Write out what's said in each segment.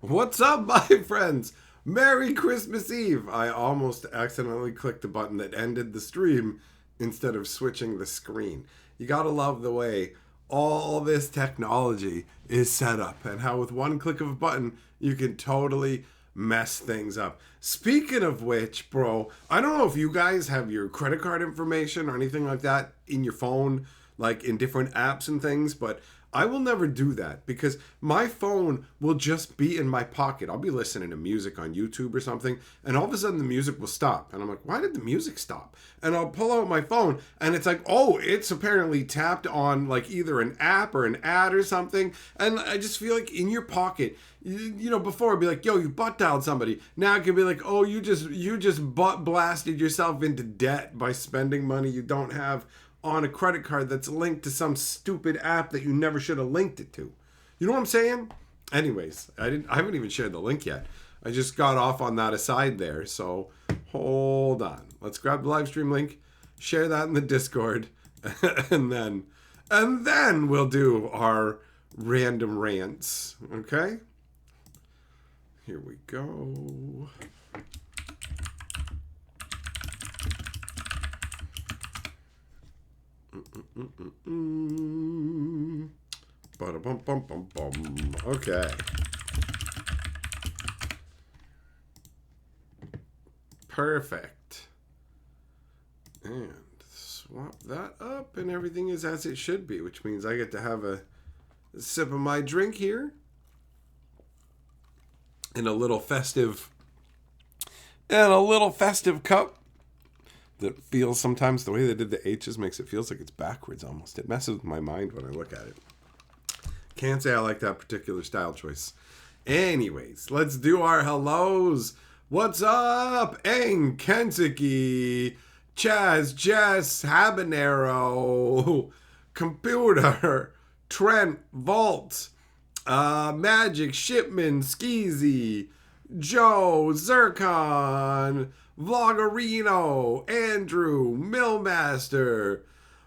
What's up, my friends? Merry Christmas Eve! I almost accidentally clicked the button that ended the stream instead of switching the screen. You gotta love the way all this technology is set up and how with one click of a button you can totally mess things up. Speaking of which, bro, I don't know if you guys have your credit card information or anything like that in your phone, like in different apps and things, but I will never do that because my phone will just be in my pocket. I'll be listening to music on YouTube or something, and all of a sudden the music will stop. And I'm like, why did the music stop? And I'll pull out my phone, and it's like, oh, it's apparently tapped on like either an app or an ad or something. And I just feel like in your pocket, you know, before it'd be like, yo, you butt dialed somebody. Now it can be like, oh, you just butt blasted yourself into debt by spending money you don't have on a credit card that's linked to some stupid app that you never should have linked it to. You know what I'm saying? Anyways, I haven't even shared the link yet. I just got off on that aside there. So hold on. Let's grab the live stream link, share that in the Discord, and then we'll do our random rants. Okay? Here we go. Ba-da-bum-bum-bum-bum. Okay. Perfect. And swap that up and everything is as it should be, which means I get to have a sip of my drink here in a little festive cup that feels sometimes the way they did the H's makes it feels like it's backwards almost. It messes with my mind when I look at it. Can't say I like that particular style choice. Anyways, let's do our hellos. What's up? Eng, Kentucky, Chaz, Jess, Habanero, Computer, Trent, Vault, Magic, Shipman, Skeezy, Joe, Zircon, Vloggerino, Andrew, Millmaster.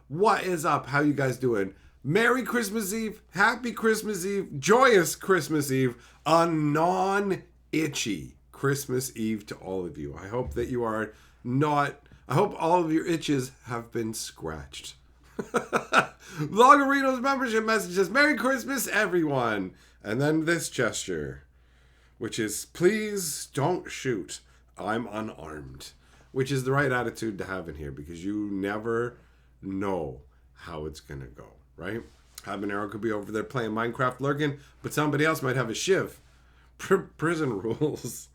What is up? How you guys doing? Merry Christmas Eve, Happy Christmas Eve, Joyous Christmas Eve, a non-itchy Christmas Eve to all of you. I hope that you are not, I hope all of your itches have been scratched. Vloggerino's membership message says, Merry Christmas, everyone. And then this gesture, which is, please don't shoot. I'm unarmed. Which is the right attitude to have in here because you never know how it's going to go, right? Habanero could be over there playing Minecraft lurking, but somebody else might have a shiv. Prison rules.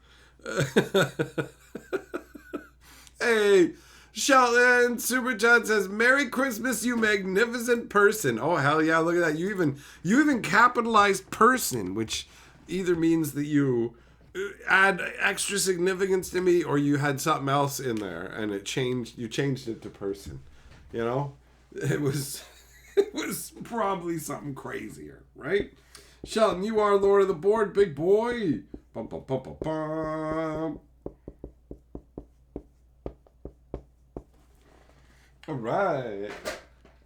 Hey, Sheldon Super Chat says, Merry Christmas, you magnificent person. Oh, hell yeah, look at that. You even capitalized person, which either means that you add extra significance to me or you had something else in there and you changed it to person. You know? It was probably something crazier, right? Sheldon, you are Lord of the Board, big boy. Bum, bum, bum, bum, bum. All right.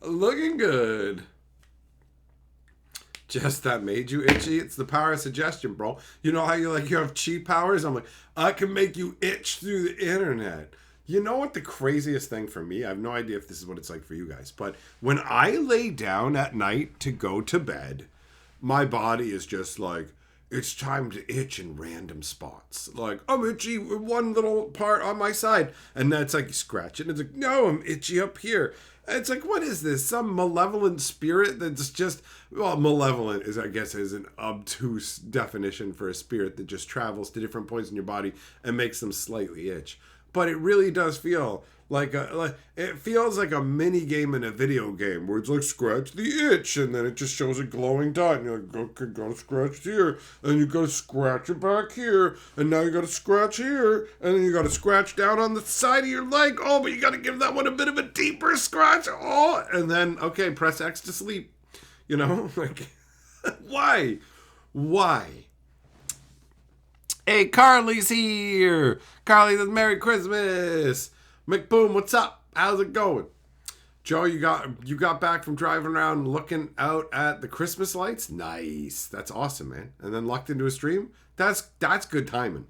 Looking good. Just that made you itchy? It's the power of suggestion, bro. You know how you have cheat powers? I'm like, I can make you itch through the internet. You know what the craziest thing for me? I have no idea if this is what it's like for you guys, but when I lay down at night to go to bed, my body is just like, it's time to itch in random spots. Like, I'm itchy one little part on my side. And then it's like, you scratch it. And it's like, no, I'm itchy up here. And it's like, what is this? Some malevolent spirit that's just, well, malevolent is, I guess, is an obtuse definition for a spirit that just travels to different points in your body and makes them slightly itch. But it really does feel it feels like a mini game in a video game where it's like scratch the itch and then it just shows a glowing dot and you're like, okay, gotta scratch here and you gotta scratch it back here and now you gotta scratch here and then you gotta scratch down on the side of your leg. Oh, but you gotta give that one a bit of a deeper scratch. Oh, and then okay, press X to sleep. You know, like why? Hey, Carly's here. Carly says, Merry Christmas. McBoom, what's up? How's it going? Joe, you got back from driving around looking out at the Christmas lights? Nice. That's awesome, man. And then locked into a stream? That's good timing.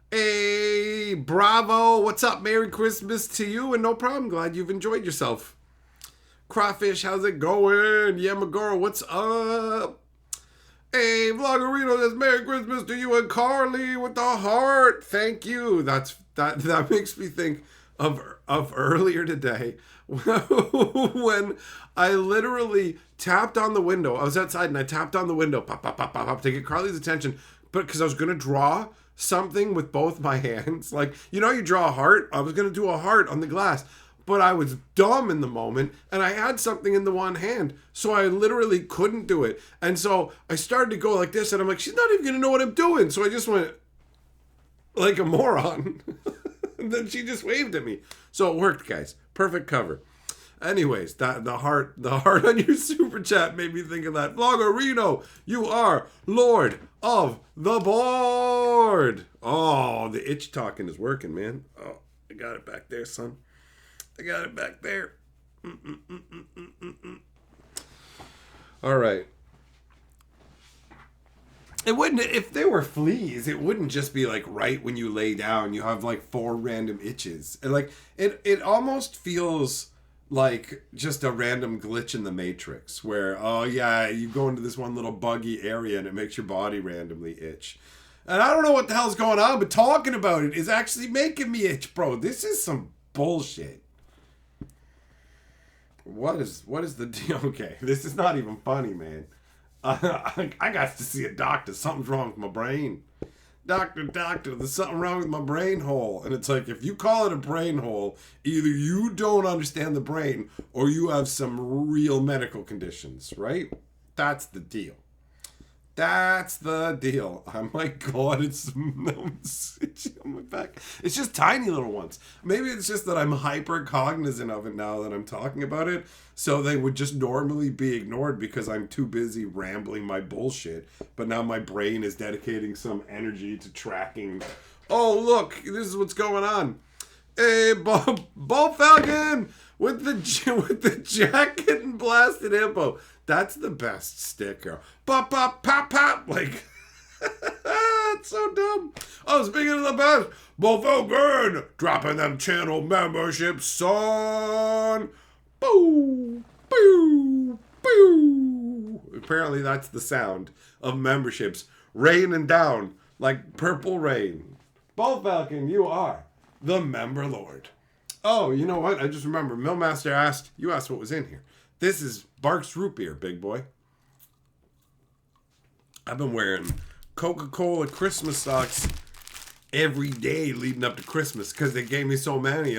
Hey, bravo. What's up? Merry Christmas to you, and no problem. Glad you've enjoyed yourself. Crawfish, how's it going? Yamagoro, what's up? Hey, Vloggerino says Merry Christmas to you and Carly with the heart. Thank you. That makes me think of earlier today when I literally tapped on the window. I was outside and I tapped on the window, pop, pop, pop, pop, pop, to get Carly's attention, but because I was gonna draw something with both my hands, like you draw a heart. I was gonna do a heart on the glass. But I was dumb in the moment, and I had something in the one hand, so I literally couldn't do it. And so I started to go like this, and I'm like, she's not even going to know what I'm doing. So I just went like a moron. And then she just waved at me. So it worked, guys. Perfect cover. Anyways, the heart on your super chat made me think of that. Vloggerino, you are Lord of the board. Oh, the itch talking is working, man. Oh, I got it back there, son. I got it back there. All right. It wouldn't, if they were fleas, it wouldn't just be like right when you lay down, you have like 4 random itches. And like, it almost feels like just a random glitch in the Matrix where, oh yeah, you go into this one little buggy area and it makes your body randomly itch. And I don't know what the hell's going on, but talking about it is actually making me itch, bro. This is some bullshit. What is the deal? Okay, this is not even funny, man. I got to see a doctor. Something's wrong with my brain. Doctor, there's something wrong with my brain hole. And it's like, if you call it a brain hole, either you don't understand the brain or you have some real medical conditions, right? That's the deal. That's the deal. Oh my God, it's on my back. It's just tiny little ones. Maybe it's just that I'm hyper cognizant of it now that I'm talking about it. So they would just normally be ignored because I'm too busy rambling my bullshit. But now my brain is dedicating some energy to tracking. Oh, look, this is what's going on. Hey, Ball Falcon with the jacket and blasted hippo. That's the best sticker. Pop, pop, pop, pop. Like, it's so dumb. Oh, speaking of the best, Ball Falcon dropping them channel memberships, son. Boo, boo, boo. Apparently, that's the sound of memberships raining down like purple rain. Ball Falcon, you are the member lord. Oh, you know what? I just remember. Millmaster asked what was in here. This is Barks root beer, big boy. I've been wearing Coca-Cola Christmas socks every day leading up to Christmas because they gave me so many.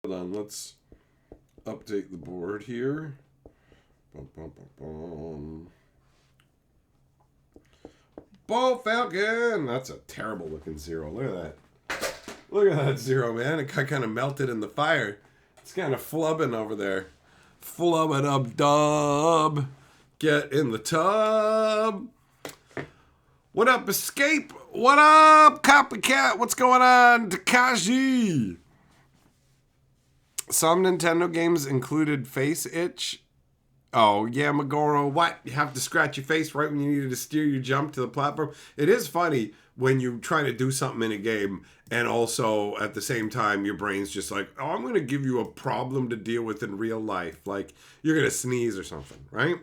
Hold on, let's update the board here. Ball Falcon! That's a terrible looking zero. Look at that. Look at that zero, man. It got kind of melted in the fire. It's kind of flubbing over there. Flubbing up dub. Get in the tub. What up, Escape? What up, Copycat? What's going on, Takashi? Some Nintendo games included face itch. Oh, yeah, Magoro, what? You have to scratch your face right when you needed to steer your jump to the platform? It is funny when you're trying to do something in a game and also at the same time your brain's just like, oh, I'm going to give you a problem to deal with in real life. Like, you're going to sneeze or something, right?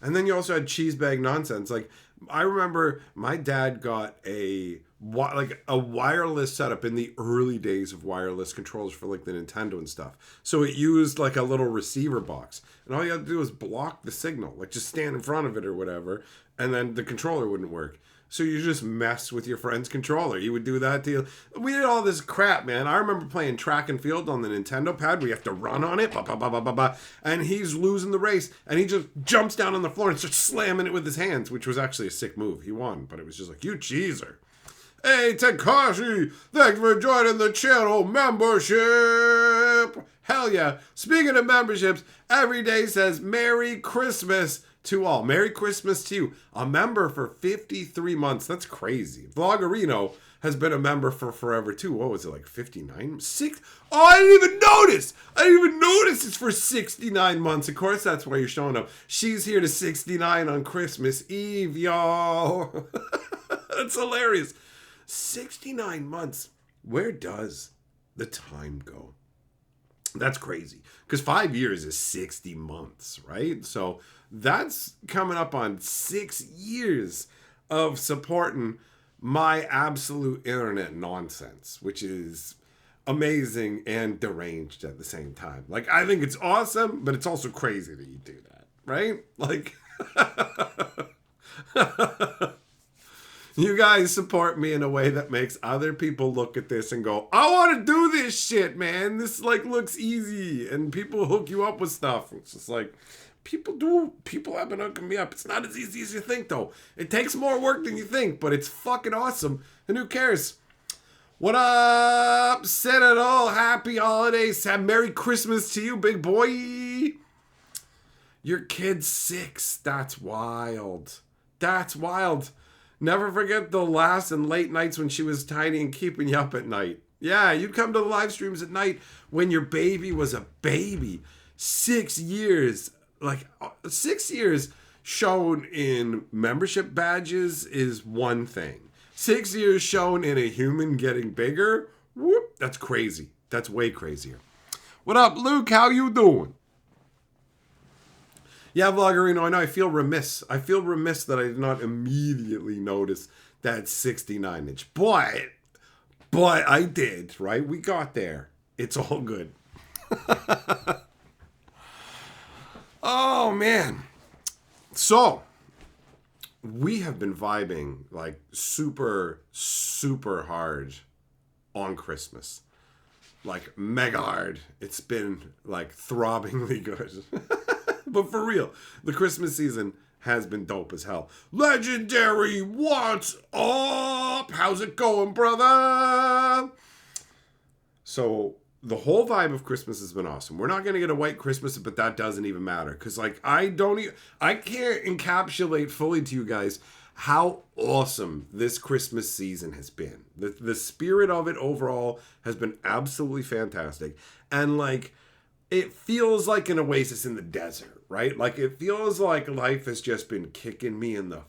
And then you also had cheese bag nonsense. Like, I remember my dad got a wireless setup in the early days of wireless controllers for like the Nintendo and stuff. So it used like a little receiver box. And all you had to do was block the signal, like just stand in front of it or whatever. And then the controller wouldn't work. So you just mess with your friend's controller. You would do that to you. We did all this crap, man. I remember playing track and field on the Nintendo pad where you have to run on it. Bah, bah, bah, bah, bah, bah, and he's losing the race. And he just jumps down on the floor and starts slamming it with his hands, which was actually a sick move. He won, but it was just like, you cheeser. Hey, Takashi, thanks for joining the channel membership. Hell yeah. Speaking of memberships, Everyday says, Merry Christmas To all, Merry Christmas to you. A member for 53 months. That's crazy. Vloggerino has been a member for forever too. What was it, like 59? Oh, I didn't even notice. I didn't even notice it's for 69 months. Of course, that's why you're showing up. She's here to 69 on Christmas Eve, y'all. That's hilarious. 69 months. Where does the time go? That's crazy. Because 5 years is 60 months, right? So that's coming up on 6 years of supporting my absolute internet nonsense, which is amazing and deranged at the same time. Like, I think it's awesome, but it's also crazy that you do that, right? Like, you guys support me in a way that makes other people look at this and go, I want to do this shit, man. This like looks easy. And people hook you up with stuff. It's just like, people have been hooking me up. It's not as easy as you think, though. It takes more work than you think, but it's fucking awesome. And who cares? What up? Said it all. Happy holidays. Have Merry Christmas to you, big boy. Your kid's 6. That's wild. That's wild. Never forget the last and late nights when she was tiny and keeping you up at night. Yeah, you'd come to the live streams at night when your baby was a baby. 6 years. Like, 6 years shown in membership badges is one thing. 6 years shown in a human getting bigger, whoop, that's crazy. That's way crazier. What up, Luke? How you doing? Yeah, Vloggerino, I know. I feel remiss. I feel remiss that I did not immediately notice that 69-inch. But I did, right? We got there. It's all good. Oh, man. So, we have been vibing like super, super hard on Christmas. Like mega hard. It's been like throbbingly good. But for real, the Christmas season has been dope as hell. Legendary, what's up? How's it going, brother? So, the whole vibe of Christmas has been awesome. We're not going to get a white Christmas, but that doesn't even matter. Because, like, I can't encapsulate fully to you guys how awesome this Christmas season has been. The spirit of it overall has been absolutely fantastic. And, like, it feels like an oasis in the desert, right? Like, it feels like life has just been kicking me in the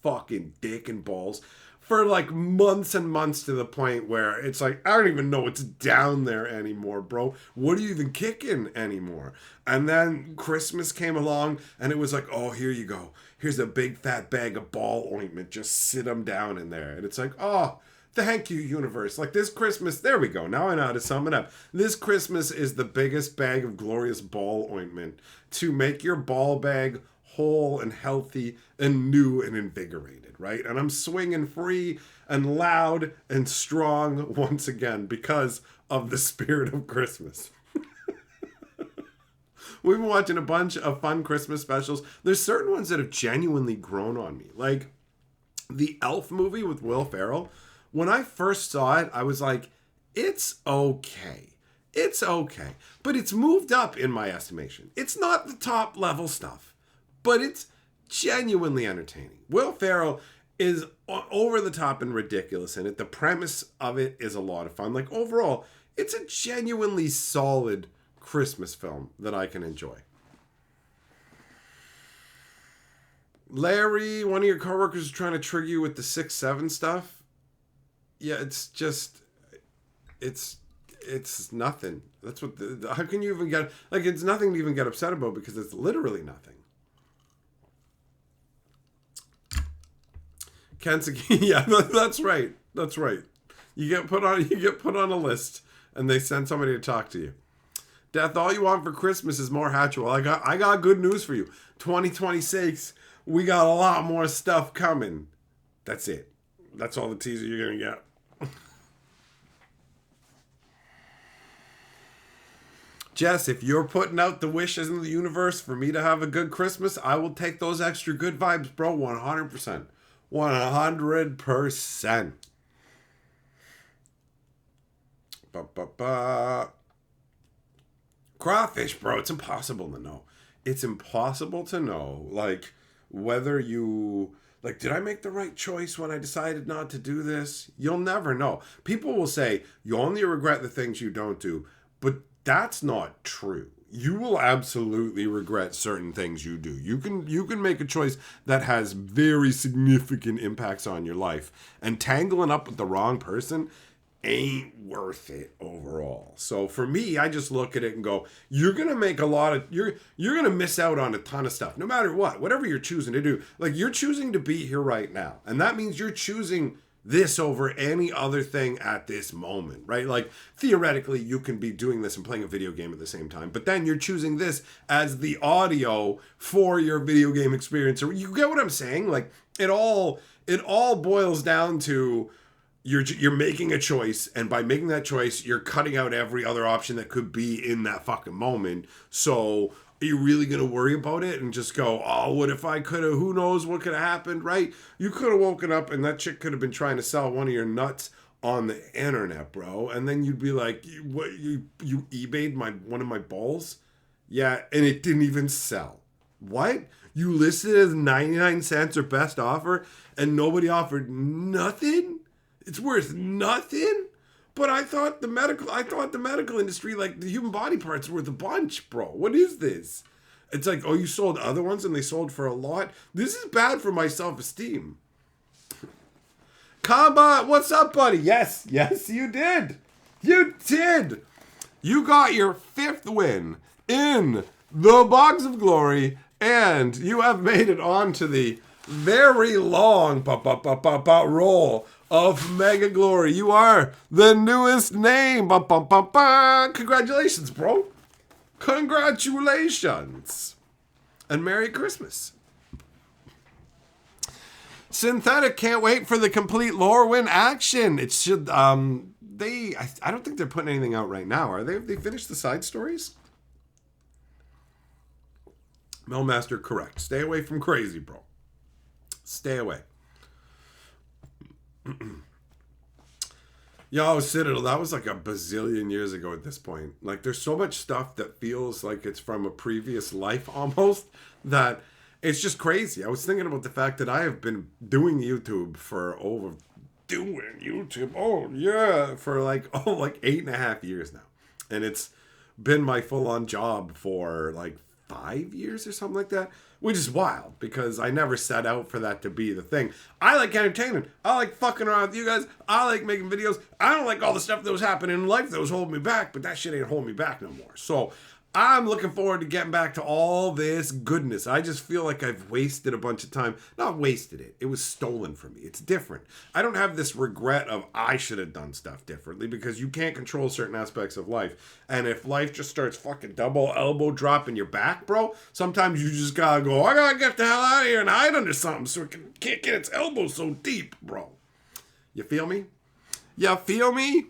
fucking dick and balls for like months and months, to the point where it's like, I don't even know what's down there anymore, bro. What are you even kicking anymore? And then Christmas came along and it was like, oh, here you go. Here's a big fat bag of ball ointment. Just sit them down in there. And it's like, oh, thank you, universe. Like this Christmas, there we go. Now I know how to sum it up. This Christmas is the biggest bag of glorious ball ointment to make your ball bag whole and healthy and new and invigorated, right? And I'm swinging free and loud and strong once again because of the spirit of Christmas. We've been watching a bunch of fun Christmas specials. There's certain ones that have genuinely grown on me. Like the Elf movie with Will Ferrell. When I first saw it, I was like, it's okay. It's okay. But it's moved up in my estimation. It's not the top level stuff, but it's genuinely entertaining. Will Ferrell is over the top and ridiculous in it. The premise of it is a lot of fun. Like overall, it's a genuinely solid Christmas film that I can enjoy. Larry, one of your coworkers is trying to trigger you with the 6-7 stuff. Yeah, it's nothing. That's what how can you even get, like, it's nothing to even get upset about because it's literally nothing. Kensuke, yeah, that's right. That's right. You get put on a list and they send somebody to talk to you. Death, all you want for Christmas is more Hatchwell. I got good news for you. 2026, we got a lot more stuff coming. That's it. That's all the teaser you're going to get. Jess, if you're putting out the wishes in the universe for me to have a good Christmas, I will take those extra good vibes, bro. 100%. 100%. Crawfish, bro. It's impossible to know. It's impossible to know. Like, whether you like, did I make the right choice when I decided not to do this? You'll never know. People will say you only regret the things you don't do, but that's not true. You will absolutely regret certain things you do. You can make a choice that has very significant impacts on your life, and tangling up with the wrong person ain't worth it overall. So for me, I just look at it and go, you're gonna make a lot of you're gonna miss out on a ton of stuff, no matter what, whatever you're choosing to do. Like, you're choosing to be here right now, and that means you're choosing this over any other thing at this moment, right? Like, theoretically, you can be doing this and playing a video game at the same time, but then you're choosing this as the audio for your video game experience. Or you get what I'm saying? Like, it all boils down to you're making a choice, and by making that choice, you're cutting out every other option that could be in that fucking moment. So are you really going to worry about it and just go, oh, what if I could have, who knows what could have happened, right? You could have woken up and that chick could have been trying to sell one of your nuts on the internet, bro. And then you'd be like, what, you eBayed one of my balls? Yeah, and it didn't even sell. What? You listed it as 99 cents or best offer and nobody offered nothing? It's worth nothing? But I thought the medical industry, like, the human body parts, were worth a bunch, bro. What is this? It's like, oh, you sold other ones and they sold for a lot? This is bad for my self-esteem. Combat, what's up, buddy? Yes, you did. You did. You got your 5th win in the Box of Glory, and you have made it on to the very long roll of Mega Glory. You are the newest name. Congratulations, bro. Congratulations. And Merry Christmas. Synthetic can't wait for the complete Lorwyn action. It should, I don't think they're putting anything out right now, are they? Have they finished the side stories? Melmaster, correct. Stay away from crazy, bro. Stay away. Yo, Citadel, that was like a bazillion years ago at this point. Like, there's so much stuff that feels like it's from a previous life almost, that it's just crazy. I was thinking about the fact that I have been doing YouTube for for like 8.5 years now. And it's been my full-on job for like 5 years or something like that. Which is wild, because I never set out for that to be the thing. I like entertainment. I like fucking around with you guys. I like making videos. I don't like all the stuff that was happening in life that was holding me back, but that shit ain't holding me back no more. So I'm looking forward to getting back to all this goodness. I just feel like I've wasted a bunch of time. Not wasted it. It was stolen from me. It's different. I don't have this regret of I should have done stuff differently, because you can't control certain aspects of life. And if life just starts fucking double elbow dropping your back, bro, sometimes you just gotta go, I gotta get the hell out of here and hide under something so it can't get its elbow so deep, bro. You feel me? You feel me?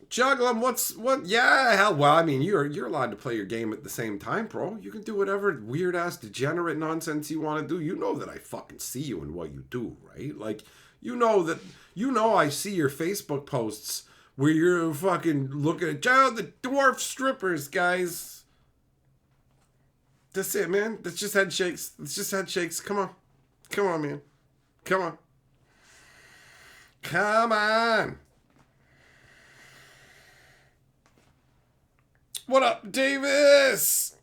Juggling, yeah, hell, well, I mean, you're allowed to play your game at the same time, bro. You can do whatever weird-ass degenerate nonsense you want to do. You know that I fucking see you in what you do, right? Like, you know I see your Facebook posts where you're fucking looking at, the dwarf strippers, guys. That's it, man. That's just head shakes. Come on, man. Come on. What up, Davis?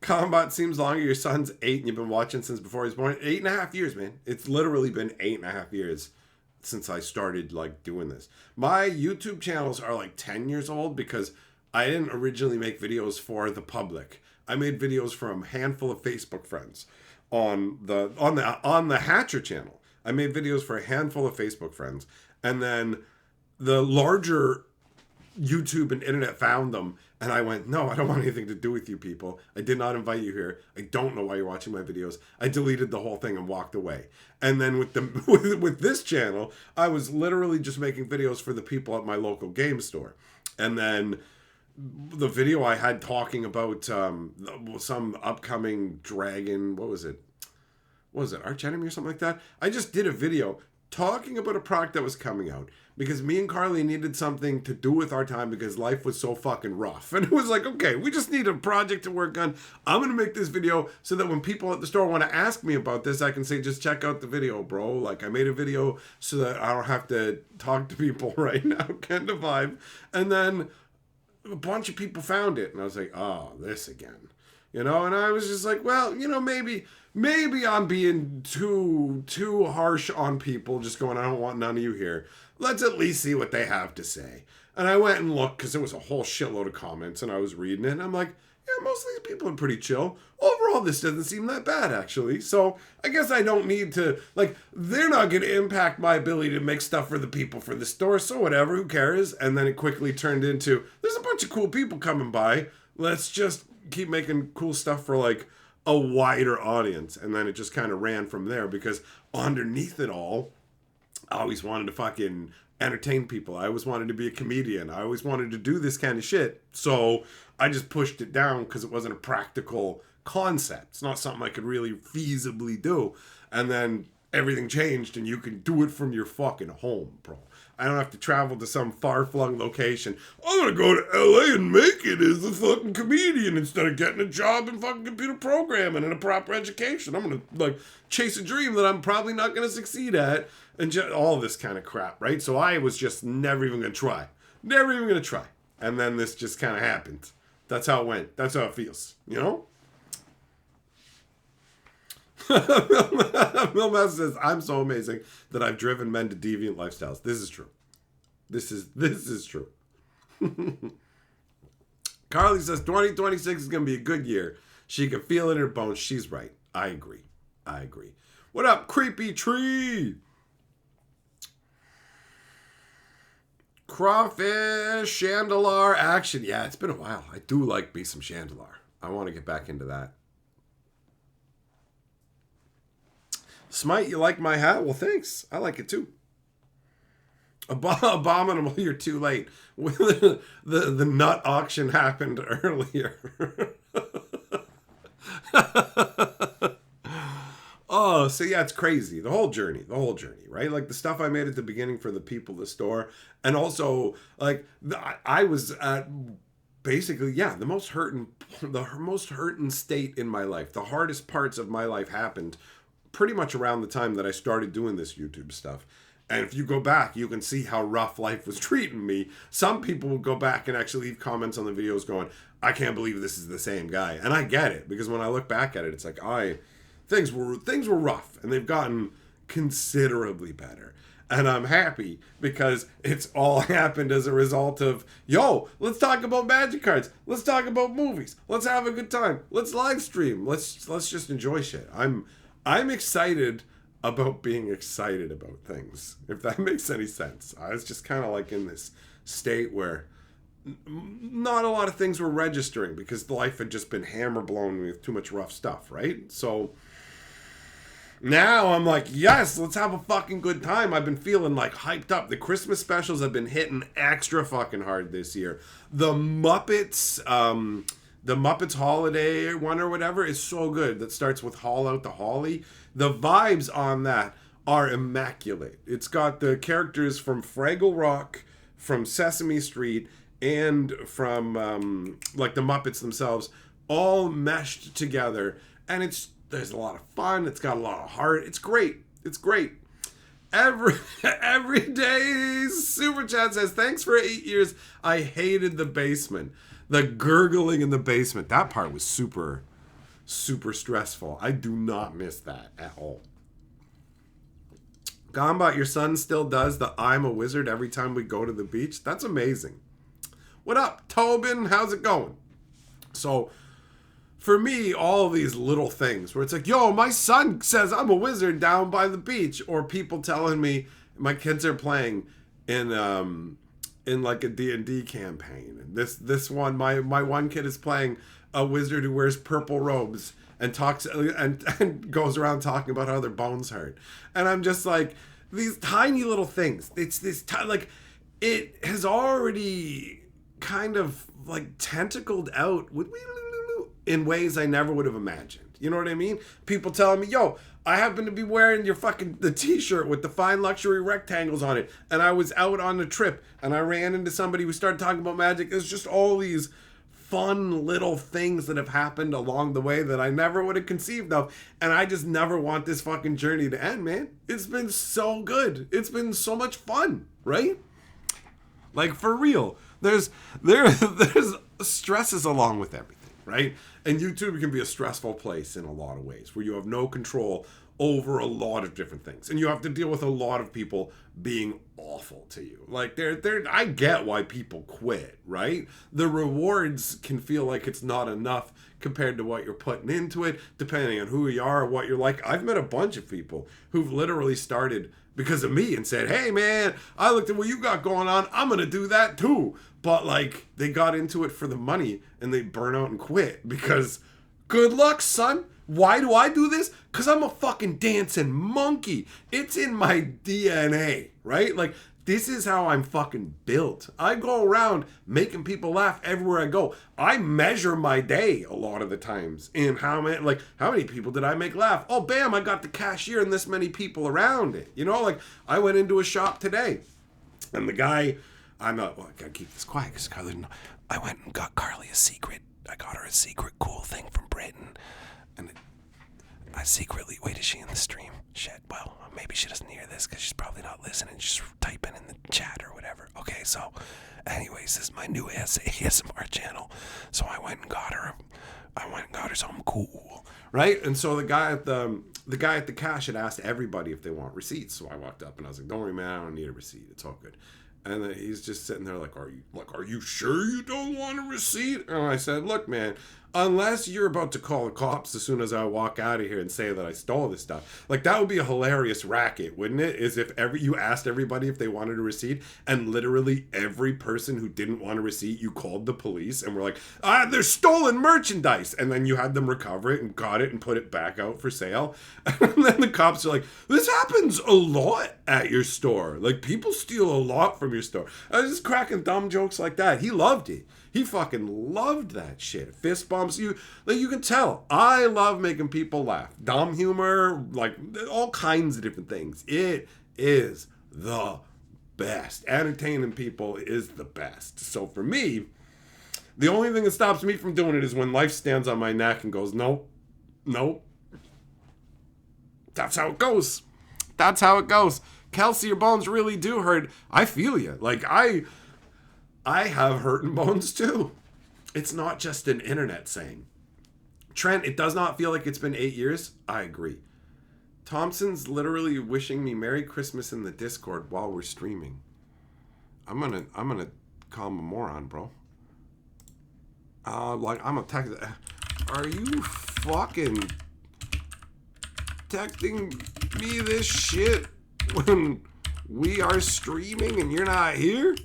Combat seems longer. Your son's 8 and you've been watching since before he was born. 8.5 years, man. It's literally been 8.5 years since I started, like, doing this. My YouTube channels are like 10 years old because I didn't originally make videos for the public. I made videos for a handful of Facebook friends on the Hatcher channel. I made videos for a handful of Facebook friends, and then the larger YouTube and internet found them, and I went, no, I don't want anything to do with you people. I did not invite you here. I don't know why you're watching my videos. I deleted the whole thing and walked away. And then with this channel, I was literally just making videos for the people at my local game store. And then the video I had talking about some upcoming dragon, what was it, Arch Enemy or something like that? I just did a video talking about a product that was coming out because me and Carly needed something to do with our time because life was so fucking rough. And it was like, okay, we just need a project to work on. I'm going to make this video so that when people at the store want to ask me about this, I can say, just check out the video, bro. Like, I made a video so that I don't have to talk to people right now, kind of vibe. And then a bunch of people found it. And I was like, oh, this again. You know, and I was just like, well, you know, maybe I'm being too harsh on people, just going, I don't want none of you here. Let's at least see what they have to say. And I went and looked because there was a whole shitload of comments and I was reading it and I'm like, yeah, most of these people are pretty chill. Overall, this doesn't seem that bad, actually. So I guess I don't need to, like, they're not going to impact my ability to make stuff for the people for the store. So whatever, who cares? And then it quickly turned into, there's a bunch of cool people coming by. Let's just keep making cool stuff for like a wider audience. And then it just kind of ran from there because underneath it all, I always wanted to fucking entertain people. I always wanted to be a comedian. I always wanted to do this kind of shit. So I just pushed it down because it wasn't a practical concept. It's not something I could really feasibly do. And then everything changed and you can do it from your fucking home, bro. I don't have to travel to some far-flung location. I'm gonna go to LA and make it as a fucking comedian instead of getting a job in fucking computer programming and a proper education. I'm gonna, like, chase a dream that I'm probably not gonna succeed at and just all this kind of crap, right? So I was just never even gonna try. Never even gonna try. And then this just kind of happened. That's how it went. That's how it feels, you know? Milmaster says, I'm so amazing that I've driven men to deviant lifestyles. This is true. This is true. Carly says 2026 is going to be a good year. She can feel it in her bones. She's right. I agree. What up, Creepy Tree? Crawfish, Chandelar action. Yeah, it's been a while. I do like me some Chandelar. I want to get back into that. Smite, you like my hat? Well, thanks. I like it too. Abominable, you're too late. the nut auction happened earlier. Oh, so yeah, it's crazy. The whole journey, right? Like the stuff I made at the beginning for the people, the store, and also like I was at basically, yeah, the most hurting state in my life. The hardest parts of my life happened pretty much around the time that I started doing this YouTube stuff. And if you go back, you can see how rough life was treating me. Some people will go back and actually leave comments on the videos going, I can't believe this is the same guy. And I get it, because when I look back at it, it's like, things were rough, and they've gotten considerably better. And I'm happy because it's all happened as a result of, yo, let's talk about magic cards. Let's talk about movies. Let's have a good time. Let's live stream. Let's just enjoy shit. I'm excited about being excited about things, if that makes any sense. I was just kind of like in this state where not a lot of things were registering because life had just been hammer blown with too much rough stuff, right? So now I'm like, yes, let's have a fucking good time. I've been feeling like hyped up. The Christmas specials have been hitting extra fucking hard this year. The Muppets holiday one or whatever is so good. That starts with Haul Out the Holly. The vibes on that are immaculate. It's got the characters from Fraggle Rock, from Sesame Street, and from like the Muppets themselves, all meshed together. And there's a lot of fun. It's got a lot of heart. It's great. Every day Super Chat says, thanks for 8 years. I hated the basement. The gurgling in the basement. That part was super, super stressful. I do not miss that at all. Gombot, your son still does the I'm a wizard every time we go to the beach. That's amazing. What up, Tobin? How's it going? So, for me, all of these little things where it's like, yo, my son says I'm a wizard down by the beach, or people telling me my kids are playing in like a D&D campaign. And this one, my one kid is playing a wizard who wears purple robes and talks and goes around talking about how their bones hurt. And I'm just like, these tiny little things. It's this like it has already kind of like tentacled out with in ways I never would have imagined. You know what I mean? People telling me, yo, I happen to be wearing the t-shirt with the fine luxury rectangles on it, and I was out on a trip and I ran into somebody who started talking about magic. It's just all these fun little things that have happened along the way that I never would have conceived of, and I just never want this fucking journey to end, man. It's been so good. It's been so much fun, right? Like, for real. There's stresses along with everything, right? And YouTube can be a stressful place in a lot of ways, where you have no control over a lot of different things, and you have to deal with a lot of people being awful to you. Like, I get why people quit, right? The rewards can feel like it's not enough compared to what you're putting into it, depending on who you are or what you're like. I've met a bunch of people who've literally started because of me and said, hey man, I looked at what you got going on, I'm gonna do that too. But like, they got into it for the money and they burn out and quit because good luck, son. Why do I do this? Because I'm a fucking dancing monkey. It's in my DNA, right? Like, this is how I'm fucking built. I go around making people laugh everywhere I go. I measure my day a lot of the times in how many people did I make laugh? Oh, bam, I got the cashier and this many people around it. You know, like, I went into a shop today and the guy, I gotta keep this quiet because Carly didn't know. I went and got Carly a secret. I got her a secret cool thing from Britain. And I secretly, wait, is she in the stream? Shit, well, maybe she doesn't hear this because she's probably not listening, just typing in the chat or whatever. Okay, so anyways, this is my new ASMR channel. So I went and got her something cool, right? And so the guy at the cash had asked everybody if they want receipts. So I walked up and I was like, don't worry, man, I don't need a receipt. It's all good. And then he's just sitting there like, are you sure you don't want a receipt? And I said, look, man, unless you're about to call the cops as soon as I walk out of here and say that I stole this stuff. Like, that would be a hilarious racket, wouldn't it? Is if you asked everybody if they wanted a receipt, and literally every person who didn't want a receipt, you called the police and were like, there's stolen merchandise. And then you had them recover it and got it and put it back out for sale. And then the cops are like, this happens a lot at your store. Like, people steal a lot from your store. I was just cracking dumb jokes like that. He loved it. He fucking loved that shit. Fist bumps. You can tell. I love making people laugh. Dumb humor, like all kinds of different things. It is the best. Entertaining people is the best. So for me, the only thing that stops me from doing it is when life stands on my neck and goes, nope, nope. That's how it goes. That's how it goes. Kelsey, your bones really do hurt. I feel you. Like, I have hurting bones too. It's not just an internet saying. Trent, it does not feel like it's been 8 years. I agree. Thompson's literally wishing me Merry Christmas in the Discord while we're streaming. I'm gonna call him a moron, bro. I'm gonna text. Are you fucking texting me this shit when we are streaming and you're not here?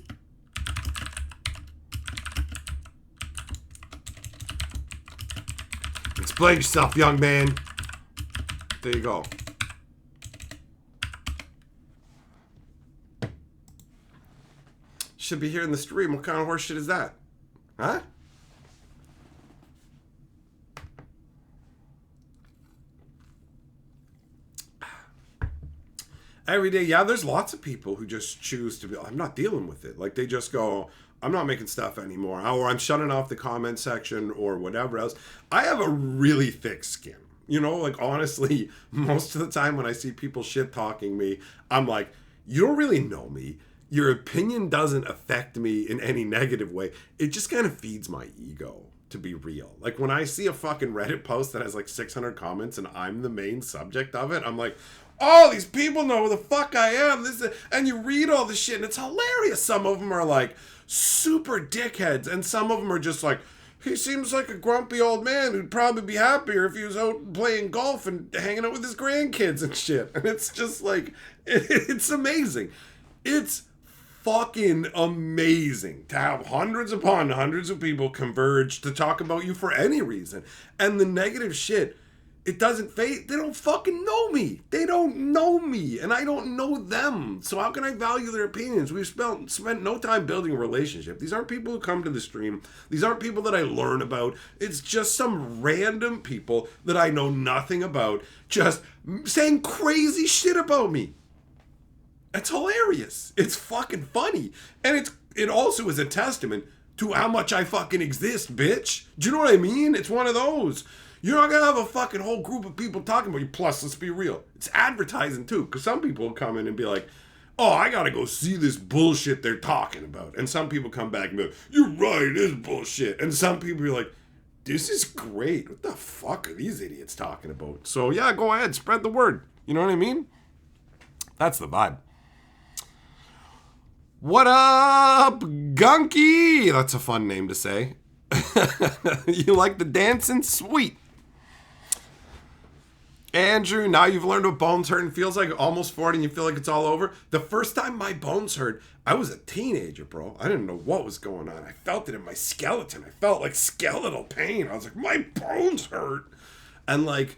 Explain yourself, young man. There you go. Should be here in the stream. What kind of horse shit is that? Huh? Every day, yeah, there's lots of people who just choose to be, I'm not dealing with it. Like, they just go, I'm not making stuff anymore. Or I'm shutting off the comment section or whatever else. I have a really thick skin. You know, like, honestly, most of the time when I see people shit-talking me, I'm like, you don't really know me. Your opinion doesn't affect me in any negative way. It just kind of feeds my ego, to be real. Like, when I see a fucking Reddit post that has like 600 comments and I'm the main subject of it, I'm like, oh, these people know who the fuck I am. And you read all this shit and it's hilarious. Some of them are like super dickheads and some of them are just like, he seems like a grumpy old man who'd probably be happier if he was out playing golf and hanging out with his grandkids and shit. And it's just like, it's amazing. It's fucking amazing to have hundreds upon hundreds of people converge to talk about you for any reason. And the negative shit It doesn't fade. They don't fucking know me. They don't know me, and I don't know them. So how can I value their opinions? We've spent no time building a relationship. These aren't people who come to the stream. These aren't people that I learn about. It's just some random people that I know nothing about just saying crazy shit about me. It's hilarious. It's fucking funny. And it also is a testament to how much I fucking exist, bitch. Do you know what I mean? It's one of those. You're not going to have a fucking whole group of people talking about you. Plus, let's be real. It's advertising, too. Because some people will come in and be like, oh, I got to go see this bullshit they're talking about. And some people come back and be like, you're right, it is bullshit. And some people be like, this is great. What the fuck are these idiots talking about? So, yeah, go ahead. Spread the word. You know what I mean? That's the vibe. What up, Gunky? That's a fun name to say. You like the dancing? Sweet. Andrew, now you've learned what bones hurt and feels like, almost 40 and you feel like it's all over. The first time my bones hurt, I was a teenager, bro. I didn't know what was going on. I felt it in my skeleton. I felt like skeletal pain. I was like, my bones hurt. And like,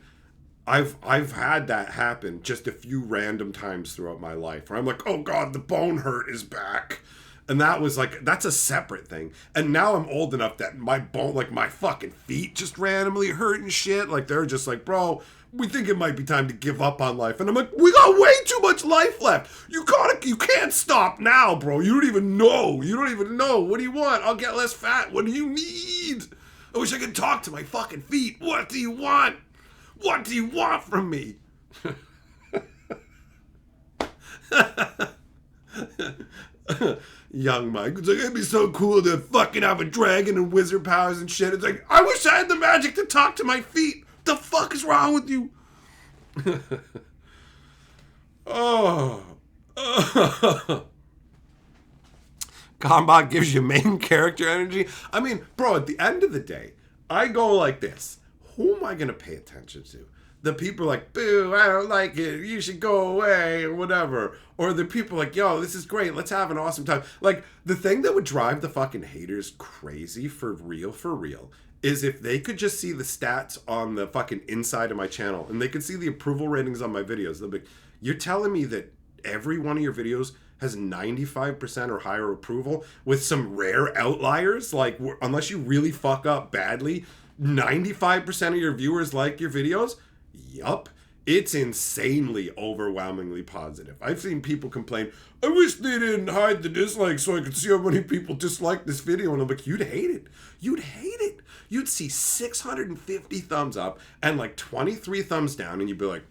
I've had that happen just a few random times throughout my life where I'm like, oh God, the bone hurt is back. And that was like, that's a separate thing. And now I'm old enough that my bone, like my fucking feet just randomly hurt and shit. Like they're just like, bro, we think it might be time to give up on life. And I'm like, we got way too much life left. You can't stop now, bro. You don't even know. What do you want? I'll get less fat. What do you need? I wish I could talk to my fucking feet. What do you want? What do you want from me? Young Mike. It's like, it'd be so cool to fucking have a dragon and wizard powers and shit. It's like, I wish I had the magic to talk to my feet. The fuck is wrong with you? Oh. Combat gives you main character energy. I mean, bro, at the end of the day, I go like this. Who am I going to pay attention to? The people like, boo, I don't like it. You should go away or whatever. Or the people like, yo, this is great. Let's have an awesome time. Like, the thing that would drive the fucking haters crazy for real, is if they could just see the stats on the fucking inside of my channel and they could see the approval ratings on my videos. They'll be like, you're telling me that every one of your videos has 95% or higher approval with some rare outliers? Like, unless you really fuck up badly, 95% of your viewers like your videos? Yup. It's insanely, overwhelmingly positive. I've seen people complain, I wish they didn't hide the dislikes so I could see how many people dislike this video. And I'm like, you'd hate it. You'd see 650 thumbs up and like 23 thumbs down, and you'd be like,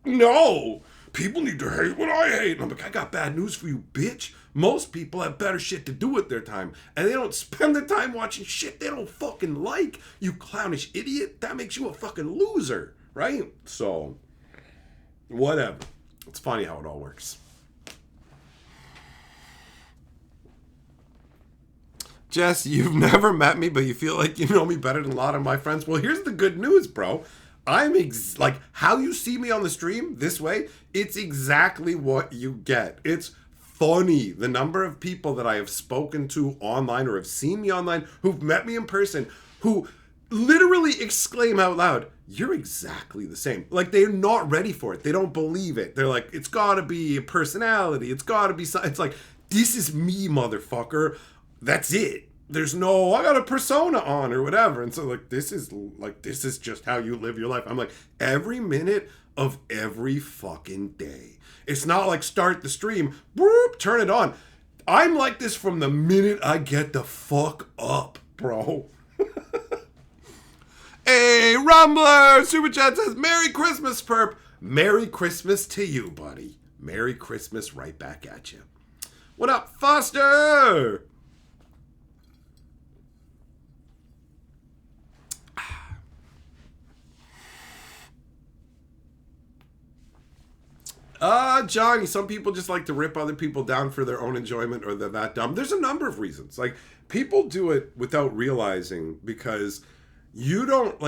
no, people need to hate what I hate. And I'm like, I got bad news for you, bitch. Most people have better shit to do with their time, and they don't spend their time watching shit they don't fucking like. You clownish idiot. That makes you a fucking loser, right? So, whatever. It's funny how it all works. Jess, you've never met me, but you feel like you know me better than a lot of my friends. Well, here's the good news, bro. I'm like, how you see me on the stream this way, it's exactly what you get. It's funny. The number of people that I have spoken to online or have seen me online, who've met me in person, who literally exclaim out loud, you're exactly the same. Like, they're not ready for it. They don't believe it. They're like, it's gotta be a personality. It's gotta be something. It's like, this is me, motherfucker. That's it. There's no, I got a persona on or whatever. And so this is just how you live your life. I'm like, every minute of every fucking day. It's not like start the stream, whoop, turn it on. I'm like this from the minute I get the fuck up, bro. Hey, Rumbler, Super Chat says, Merry Christmas, perp. Merry Christmas to you, buddy. Merry Christmas right back at you. What up, Foster? Johnny, some people just like to rip other people down for their own enjoyment, or they're that dumb. There's a number of reasons. Like, people do it without realizing, because you don't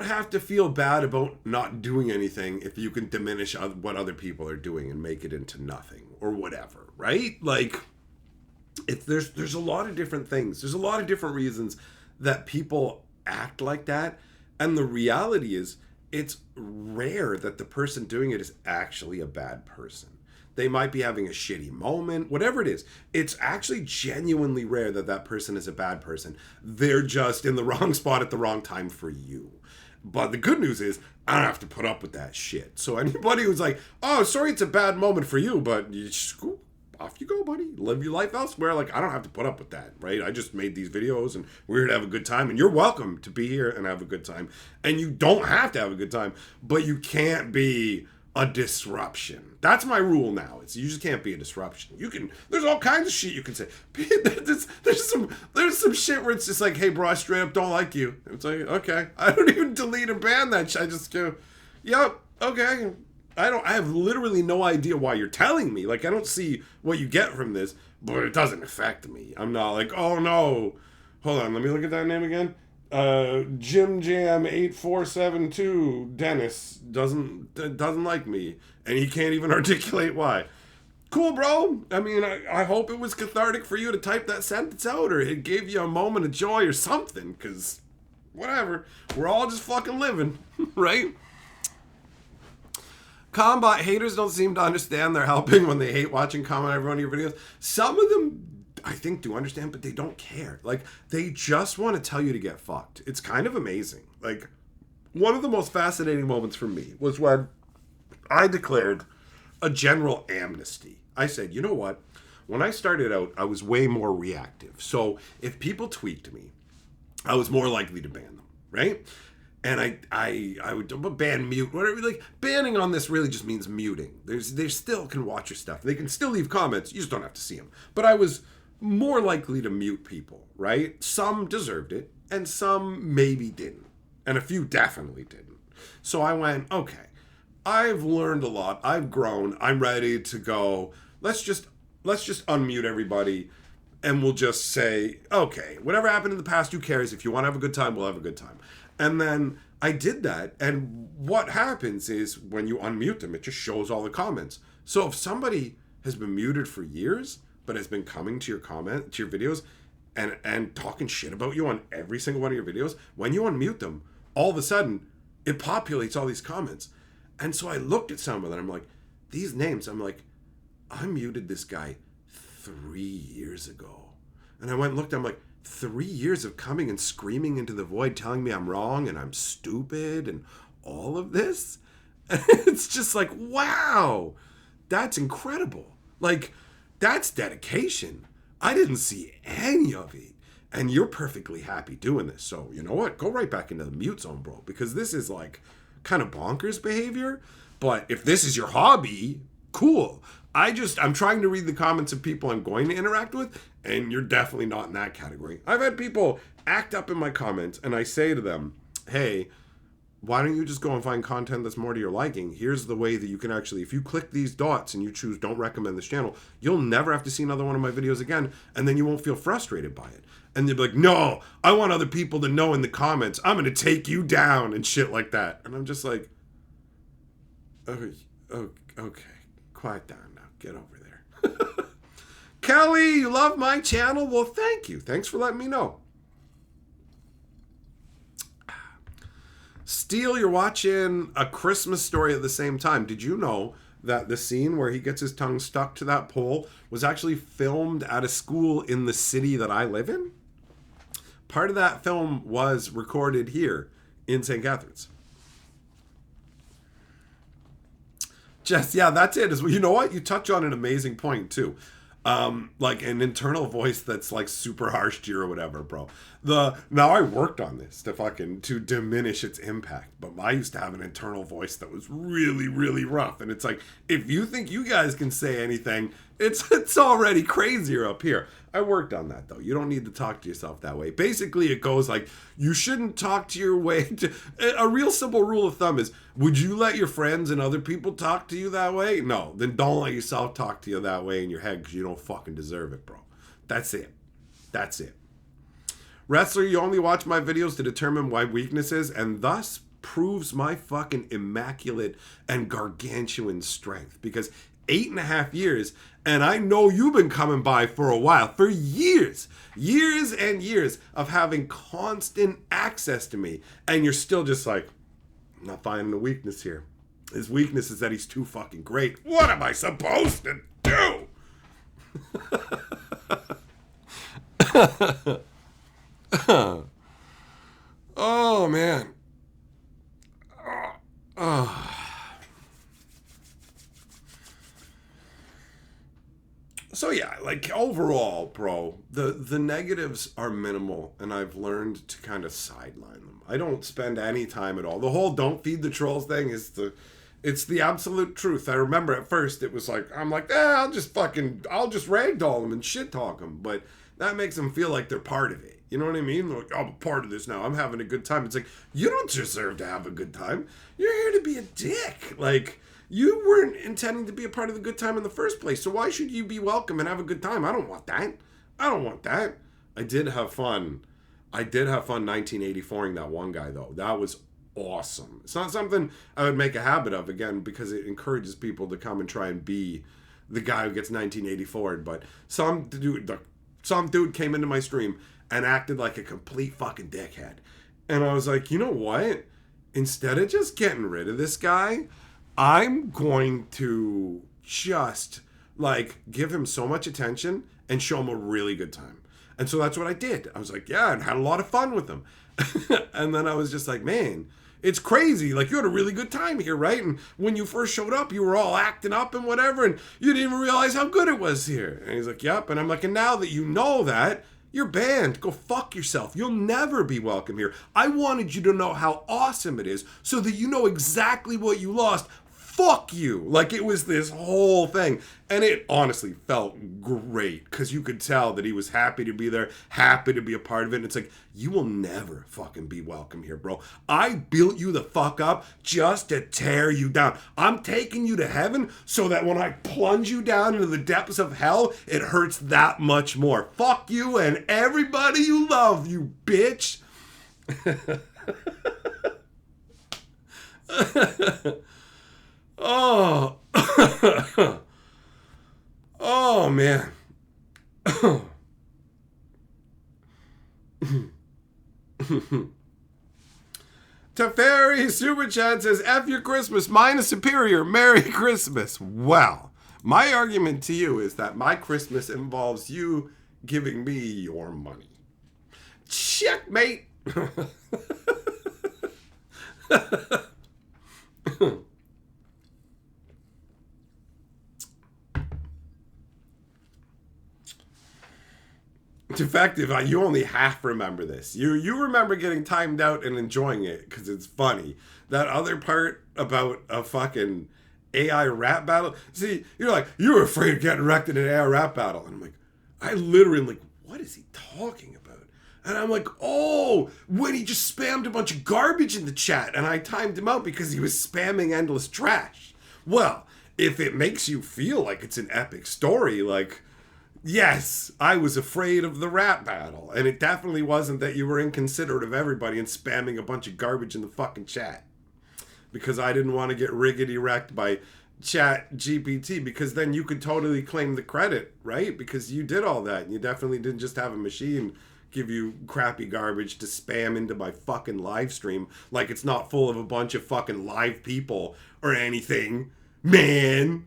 have to feel bad about not doing anything if you can diminish what other people are doing and make it into nothing or whatever, right? Like, there's a lot of different things. There's a lot of different reasons that people act like that. And the reality is, it's rare that the person doing it is actually a bad person. They might be having a shitty moment, whatever it is. It's actually genuinely rare that that person is a bad person. They're just in the wrong spot at the wrong time for you. But the good news is, I don't have to put up with that shit. So anybody who's like, oh, sorry it's a bad moment for you, but you off you go, buddy. Live your life elsewhere. Like, I don't have to put up with that, right? I just made these videos and we're here to have a good time. And you're welcome to be here and have a good time. And you don't have to have a good time, but you can't be a disruption. That's my rule now. It's you just can't be a disruption. You can. There's all kinds of shit you can say. There's some shit where it's just like, hey, bro, I straight up don't like you. It's like, okay, I don't even delete or ban that shit. I just go, yep, okay. I have literally no idea why you're telling me. Like, I don't see what you get from this, but it doesn't affect me. I'm not like, oh no. Hold on, let me look at that name again. Jim Jam 8472 Dennis doesn't like me, and he can't even articulate why. Cool, bro. I mean, I hope it was cathartic for you to type that sentence out, or it gave you a moment of joy or something, because whatever, we're all just fucking living. Right? Combat haters don't seem to understand they're helping when they hate watching comment every one of your videos. Some of them I think do understand, but they don't care. Like, they just want to tell you to get fucked. It's kind of amazing. Like, one of the most fascinating moments for me was when I declared a general amnesty. I said, you know what? When I started out, I was way more reactive. So if people tweaked me, I was more likely to ban them, right? And I would ban, mute, whatever. Like, banning on this really just means muting. They still can watch your stuff. They can still leave comments. You just don't have to see them. But I was more likely to mute people, right? Some deserved it, and some maybe didn't. And a few definitely didn't. So I went, okay, I've learned a lot. I've grown. I'm ready to go. Let's just unmute everybody, and we'll just say, okay, whatever happened in the past, who cares? If you want to have a good time, we'll have a good time. And then I did that, and what happens is when you unmute them, it just shows all the comments. So if somebody has been muted for years, but has been coming to your videos and talking shit about you on every single one of your videos, when you unmute them, all of a sudden, it populates all these comments. And so I looked at some of them, I'm like, these names, I'm like, I muted this guy 3 years ago. And I went and looked, I'm like, 3 years of coming and screaming into the void, telling me I'm wrong and I'm stupid and all of this? And it's just like, wow, that's incredible. Like, that's dedication. I didn't see any of it. And you're perfectly happy doing this. So, you know what? Go right back into the mute zone, bro. Because this is like kind of bonkers behavior. But if this is your hobby, cool. I'm trying to read the comments of people I'm going to interact with, and you're definitely not in that category. I've had people act up in my comments, and I say to them, hey, why don't you just go and find content that's more to your liking? Here's the way that you can actually, if you click these dots and you choose don't recommend this channel, you'll never have to see another one of my videos again, and then you won't feel frustrated by it. And they'll be like, no, I want other people to know in the comments, I'm going to take you down and shit like that. And I'm just like, okay, quiet down now. Get over there. Kelly, you love my channel? Well, thank you. Thanks for letting me know. Steel, you're watching A Christmas Story at the same time. Did you know that the scene where he gets his tongue stuck to that pole was actually filmed at a school in the city that I live in? Part of that film was recorded here in St. Catharines. Jess, yeah, that's it. You know what? You touch on an amazing point, too. Like an internal voice that's like super harsh to you or whatever, bro. Now I worked on this to diminish its impact, but I used to have an internal voice that was really, really rough. And it's like, if you think you guys can say anything, it's already crazier up here. I worked on that though. You don't need to talk to yourself that way. Basically, it goes like, you shouldn't talk to your way to, a real simple rule of thumb is, would you let your friends and other people talk to you that way? No, then don't let yourself talk to you that way in your head because you don't fucking deserve it, bro. That's it. That's it. Wrestler, you only watch my videos to determine my weaknesses and thus proves my fucking immaculate and gargantuan strength. Because 8.5 years, and I know you've been coming by for a while, for years and years of having constant access to me, and you're still just like, I'm not finding a weakness here. His weakness is that he's too fucking great. What am I supposed to do? Oh, man. So yeah, like overall, bro, the negatives are minimal, and I've learned to kind of sideline them. I don't spend any time at all. The whole "don't feed the trolls" thing it's the absolute truth. I remember at first it was like, I'm like, I'll just ragdoll them and shit talk them, but that makes them feel like they're part of it. You know what I mean? They're like, I'm a part of this now. I'm having a good time. It's like, you don't deserve to have a good time. You're here to be a dick. Like, you weren't intending to be a part of the good time in the first place, so why should you be welcome and have a good time? I don't want that. I don't want that. I did have fun 1984ing that one guy, though. That was awesome. It's not something I would make a habit of, again, because it encourages people to come and try and be the guy who gets 1984'd. But some dude came into my stream and acted like a complete fucking dickhead. And I was like, you know what? Instead of just getting rid of this guy, I'm going to just, like, give him so much attention and show him a really good time. And so that's what I did. I was like, yeah, and had a lot of fun with him. And then I was just like, man, it's crazy. Like, you had a really good time here, right? And when you first showed up, you were all acting up and whatever, and you didn't even realize how good it was here. And he's like, yep. And I'm like, and now that you know that, you're banned. Go fuck yourself. You'll never be welcome here. I wanted you to know how awesome it is so that you know exactly what you lost. Fuck you. Like, it was this whole thing. And it honestly felt great because you could tell that he was happy to be there, happy to be a part of it. And it's like, you will never fucking be welcome here, bro. I built you the fuck up just to tear you down. I'm taking you to heaven so that when I plunge you down into the depths of hell, it hurts that much more. Fuck you and everybody you love, you bitch. Oh, oh man. Teferi Super Chat says, F your Christmas, mine is superior, Merry Christmas. Well, my argument to you is that my Christmas involves you giving me your money. Checkmate. In fact, if you only half remember this. You remember getting timed out and enjoying it because it's funny. That other part about a fucking AI rap battle. See, you're like, you were afraid of getting wrecked in an AI rap battle. And I'm like, I literally am like, what is he talking about? And I'm like, oh, when he just spammed a bunch of garbage in the chat and I timed him out because he was spamming endless trash. Well, if it makes you feel like it's an epic story, like, yes, I was afraid of the rap battle. And it definitely wasn't that you were inconsiderate of everybody and spamming a bunch of garbage in the fucking chat. Because I didn't want to get riggedy wrecked by Chat GPT, because then you could totally claim the credit, right? Because you did all that. And you definitely didn't just have a machine give you crappy garbage to spam into my fucking live stream like it's not full of a bunch of fucking live people or anything. Man.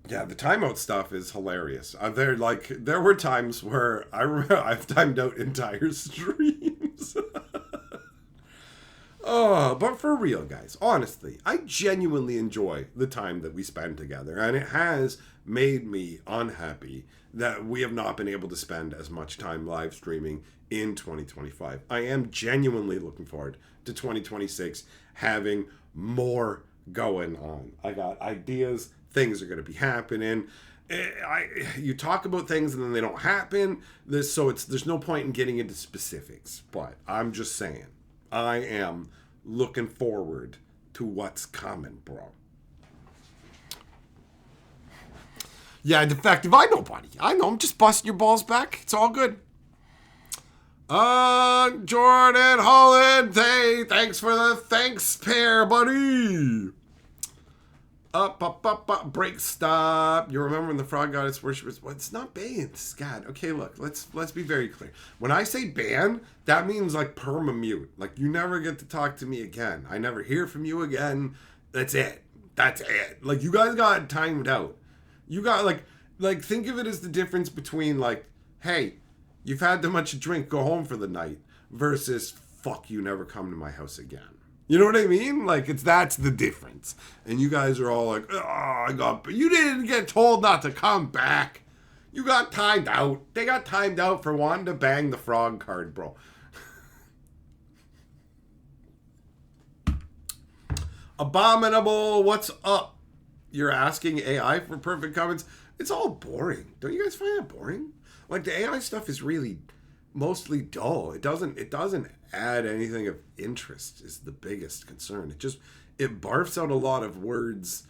Yeah, the timeout stuff is hilarious. There were times where I've timed out entire streams. Oh, but for real, guys, honestly, I genuinely enjoy the time that we spend together, and it has made me unhappy that we have not been able to spend as much time live streaming in 2025. I am genuinely looking forward to 2026 having more going on. I got ideas, things are going to be happening. You talk about things and then they don't happen. There's no point in getting into specifics, but I'm just saying, I am looking forward to what's coming, bro. Yeah, defective. I know, buddy. I know. I'm just busting your balls back. It's all good. Jordan Holland. Hey, thanks for the thanks pair, buddy. Up. Break, stop. You remember when the frog goddess worshippers? Well, it's not ban. It's God. Okay, look. Let's be very clear. When I say ban, that means like perma-mute. Like you never get to talk to me again. I never hear from you again. That's it. That's it. Like you guys got timed out. You got like think of it as the difference between like, hey, you've had too much to drink, go home for the night, versus fuck you, never come to my house again. You know what I mean? Like that's the difference. And you guys are all like, oh, you didn't get told not to come back. You got timed out. They got timed out for wanting to bang the frog card, bro. Abominable, what's up? You're asking AI for perfect comments. It's all boring. Don't you guys find that boring? Like the AI stuff is really mostly dull. It doesn't add anything of interest is the biggest concern. It barfs out a lot of words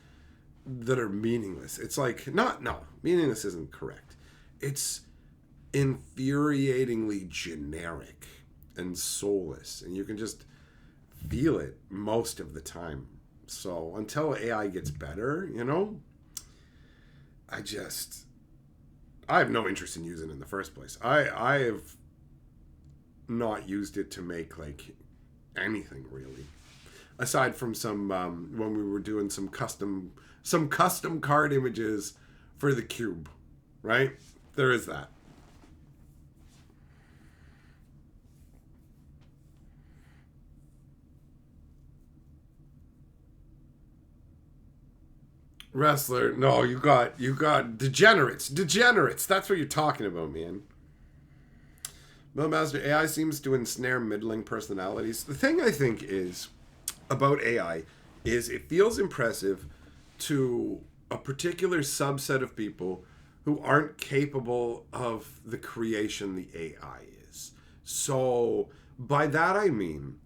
that are meaningless. It's like meaningless isn't correct. It's infuriatingly generic and soulless, and you can just feel it most of the time. So until AI gets better, I have no interest in using it in the first place. I have not used it to make like anything really, aside from some when we were doing some custom card images for the cube, right? There is that. Wrestler, no, you got degenerates. That's what you're talking about, man. Millmaster, AI seems to ensnare middling personalities. The thing I think is about AI is it feels impressive to a particular subset of people who aren't capable of the creation the AI is. So by that I mean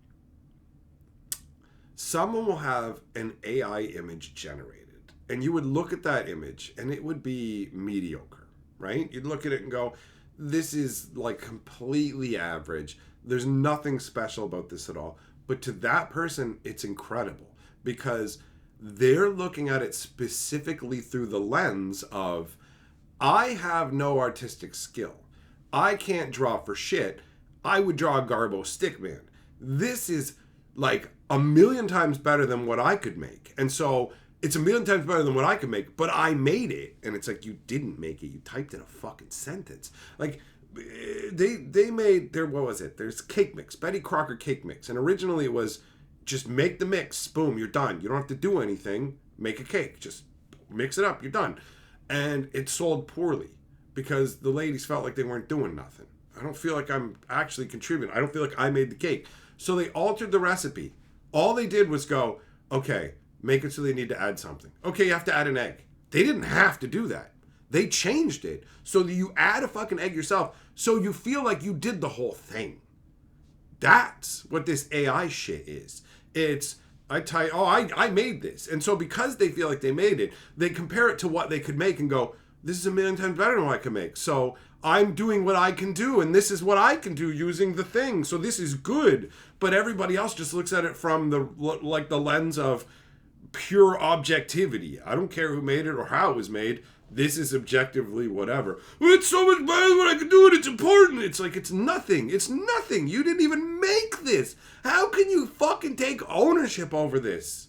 someone will have an AI image generated, and you would look at that image and it would be mediocre, right? You'd look at it and go, this is like completely average. There's nothing special about this at all. But to that person, it's incredible because they're looking at it specifically through the lens of, I have no artistic skill. I can't draw for shit. I would draw a Garbo Stickman. This is like a million times better than what I could make. And so it's a million times better than what I could make, but I made it. And it's like, you didn't make it. You typed in a fucking sentence. Like, they made their, what was it? There's cake mix, Betty Crocker cake mix. And originally it was just make the mix, boom, you're done. You don't have to do anything. Make a cake. Just mix it up. You're done. And it sold poorly because the ladies felt like they weren't doing nothing. I don't feel like I'm actually contributing. I don't feel like I made the cake. So they altered the recipe. All they did was go, okay, make it so they need to add something. Okay, you have to add an egg. They didn't have to do that. They changed it so that you add a fucking egg yourself so you feel like you did the whole thing. That's what this AI shit is. It's, I made this. And so because they feel like they made it, they compare it to what they could make and go, this is a million times better than what I can make. So I'm doing what I can do, and this is what I can do using the thing. So this is good. But everybody else just looks at it from the lens of pure objectivity. I don't care who made it or how it was made. This is objectively whatever. Well, it's so much better than what I can do, and it's important. It's like, it's nothing. It's nothing. You didn't even make this. How can you fucking take ownership over this?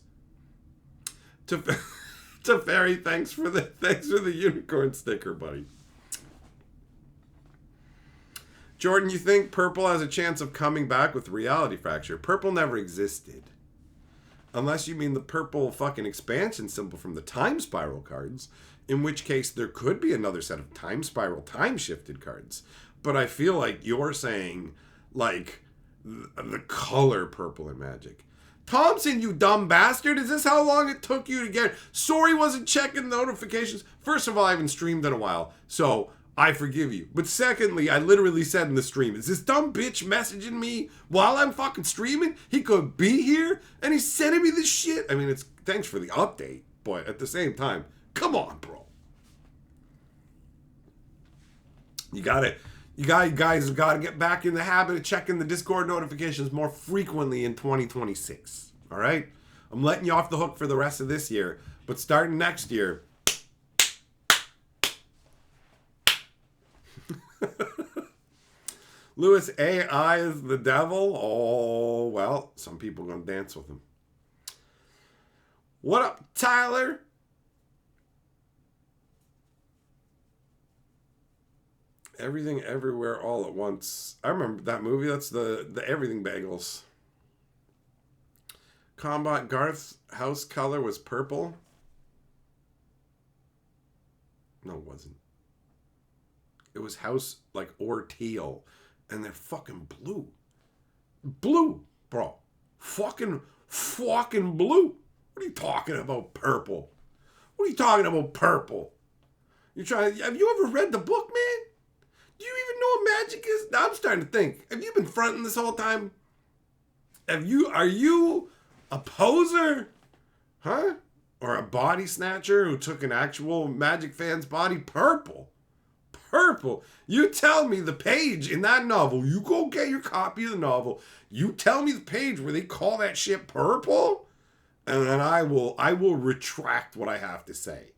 To Ferry, thanks for the unicorn sticker, buddy. Jordan, you think purple has a chance of coming back with reality fracture? Purple never existed. Unless you mean the purple fucking expansion symbol from the time spiral cards, in which case there could be another set of time spiral time shifted cards. But I feel like you're saying like the color purple in Magic. Thompson, you dumb bastard, is this how long it took you to get? Sorry, wasn't checking notifications. First of all, I haven't streamed in a while, so I forgive you. But secondly, I literally said in the stream, is this dumb bitch messaging me while I'm fucking streaming? He could be here and he's sending me this shit. I mean, it's thanks for the update, but at the same time, come on, bro. You guys got to get back in the habit of checking the Discord notifications more frequently in 2026. All right? I'm letting you off the hook for the rest of this year, but starting next year. Lewis, AI is the devil? Oh, well, some people are going to dance with him. What up, Tyler? Everything Everywhere All at Once. I remember that movie. That's the Everything Bagels. Combat Garth's house color was purple. No, it wasn't. It was house or teal. And they're fucking blue. Blue, bro. Fucking blue. What are you talking about purple? What are you talking about purple? Have you ever read the book, man? Do you even know what magic is? Now I'm starting to think. Have you been fronting this whole time? Are you a poser? Huh? Or a body snatcher who took an actual Magic fan's body purple? Purple. You tell me the page in that novel. You go get your copy of the novel. You tell me the page where they call that shit purple, and then I will retract what I have to say.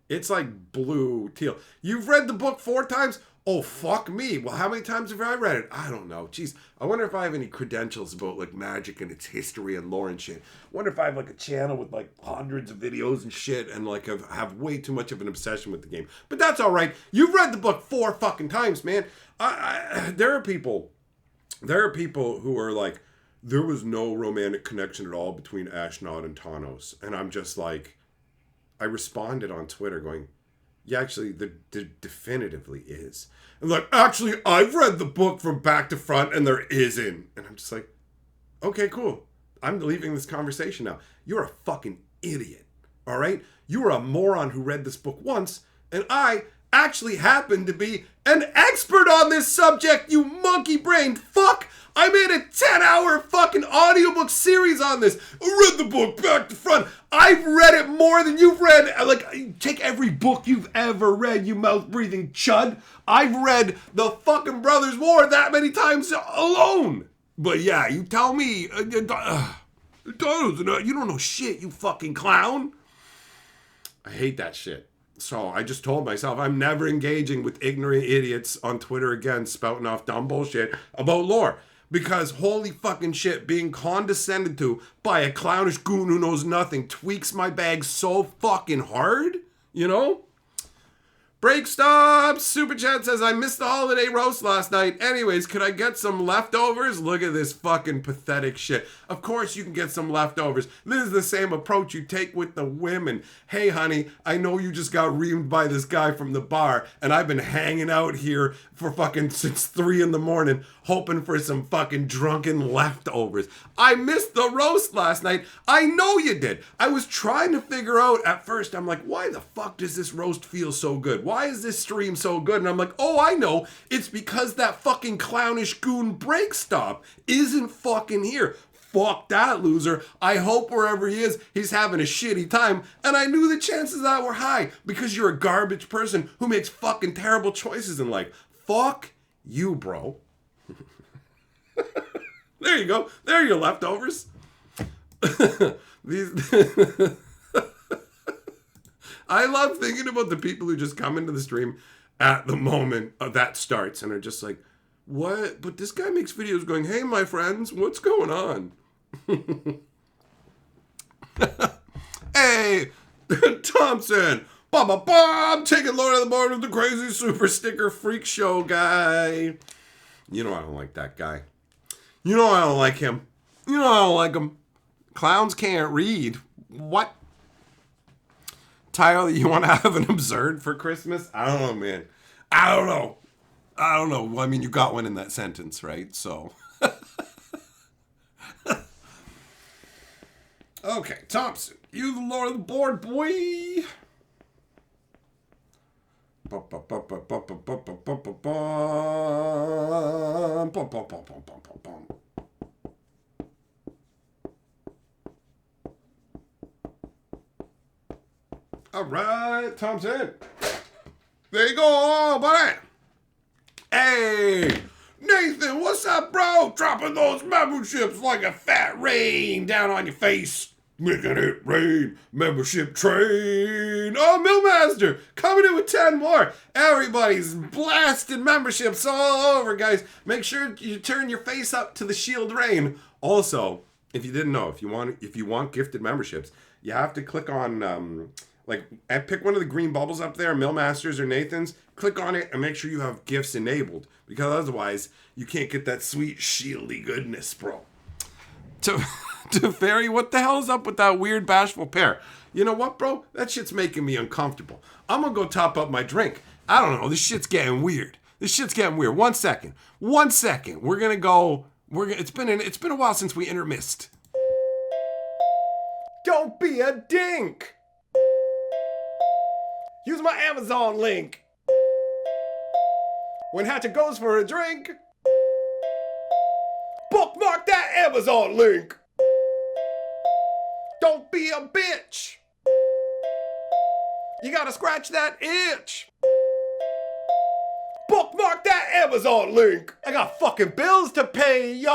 It's like blue, teal. You've read the book 4 times? Oh, fuck me. Well, how many times have I read it? I don't know. Jeez, I wonder if I have any credentials about magic and its history and lore and shit. I wonder if I have a channel with hundreds of videos and shit and have way too much of an obsession with the game. But that's all right. You've read the book 4 fucking times, man. There are people who are like, there was no romantic connection at all between Ashnod and Tanos. And I'm just like, I responded on Twitter going, yeah, actually, there definitively is. And actually, I've read the book from back to front, and there isn't. And I'm just like, okay, cool. I'm leaving this conversation now. You're a fucking idiot, all right? You are a moron who read this book once, and I actually happen to be an expert on this subject, you monkey-brained fuck! I made a 10-hour fucking audiobook series on this. I read the book back to front. I've read it more than you've read. Take every book you've ever read, you mouth-breathing chud. I've read the fucking Brothers' War that many times alone. But yeah, you tell me, you don't know shit, you fucking clown. I hate that shit. So I just told myself I'm never engaging with ignorant idiots on Twitter again, spouting off dumb bullshit about lore. Because holy fucking shit, being condescended to by a clownish goon who knows nothing tweaks my bag so fucking hard, you know? Break stop! Super Chat says, I missed the holiday roast last night. Anyways, could I get some leftovers? Look at this fucking pathetic shit. Of course you can get some leftovers. This is the same approach you take with the women. Hey, honey, I know you just got reamed by this guy from the bar, and I've been hanging out here for fucking since 3 a.m, hoping for some fucking drunken leftovers. I missed the roast last night. I know you did. I was trying to figure out at first, I'm like, why the fuck does this roast feel so good? Why is this stream so good? And I'm like, oh, I know. It's because that fucking clownish goon break stop isn't fucking here. Fuck that loser. I hope wherever he is, he's having a shitty time. And I knew the chances of that were high because you're a garbage person who makes fucking terrible choices in life. Fuck you, bro. There you go. There are your leftovers. I love thinking about the people who just come into the stream at the moment that starts and are just like, what? But this guy makes videos going, hey, my friends, what's going on? Hey, Thompson. Bob, taking Lord of the Board with the crazy super sticker freak show guy. You know I don't like that guy. You know I don't like him. You know I don't like him. Clowns can't read. What? Tyler, you want to have an absurd for Christmas? I don't know, man. I don't know. Well, I mean, you got one in that sentence, right? So. Okay, Thompson, you the Lord of the Board, boy. All right, Thompson. There you go, buddy. Hey, Nathan, what's up, bro? Dropping those memberships like a fat rain down on your face. Making it rain, membership train. Oh, Millmaster, coming in with 10 more. Everybody's blasting memberships all over, guys. Make sure you turn your face up to the shield rain. Also, if you didn't know, if you want gifted memberships, you have to click on pick one of the green bubbles up there, Millmasters or Nathan's. Click on it and make sure you have gifts enabled, because otherwise you can't get that sweet shieldy goodness, bro. To Fairy, what the hell is up with that weird bashful pair? You know what, bro? That shit's making me uncomfortable. I'm gonna go top up my drink. I don't know. This shit's getting weird. 1 second. We're gonna go. It's been a while since we intermissed. Don't be a dink. Use my Amazon link. When Hatchet goes for a drink, bookmark that Amazon link. Don't be a bitch. You gotta scratch that itch. Bookmark that Amazon link. I got fucking bills to pay, y'all.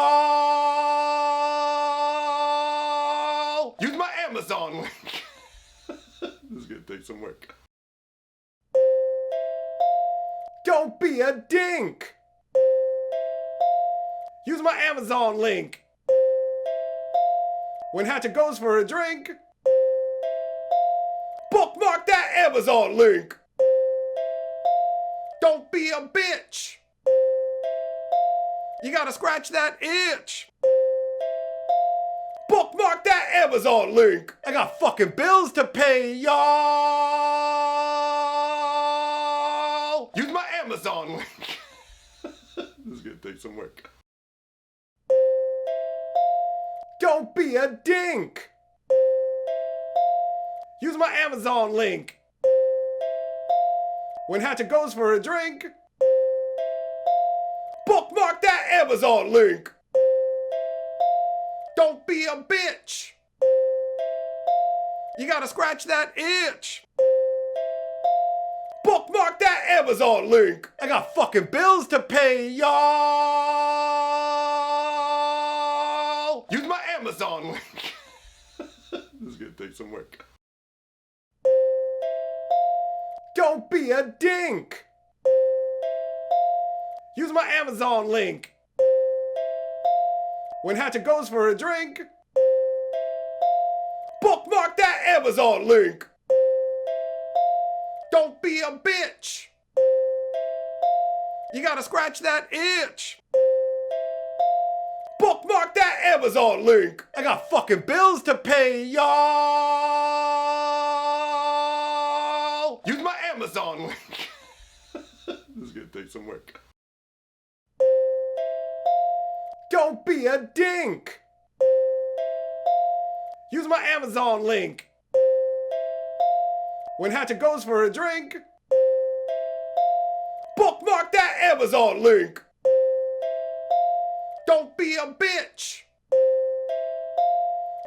Use my Amazon link. This is gonna take some work. Don't be a dink. Use my Amazon link. When Hatchet goes for a drink, bookmark that Amazon link. Don't be a bitch. You gotta scratch that itch. Bookmark that Amazon link. I got fucking bills to pay, y'all. Use my Amazon link. This is gonna take some work. Don't be a dink. Use my Amazon link. When Hatchet goes for a drink, bookmark that Amazon link. Don't be a bitch. You gotta scratch that itch. Bookmark that Amazon link. I got fucking bills to pay, y'all. Use my Amazon link. This is gonna take some work. Don't be a dink. Use my Amazon link. When Hatchet goes for a drink, bookmark that Amazon link. Don't be a bitch. You gotta scratch that itch. Bookmark that Amazon link. I got fucking bills to pay, y'all. Use my Amazon link. This is gonna take some work. Don't be a dink. Use my Amazon link. When Hatchet goes for a drink, bookmark that Amazon link. Don't be a bitch.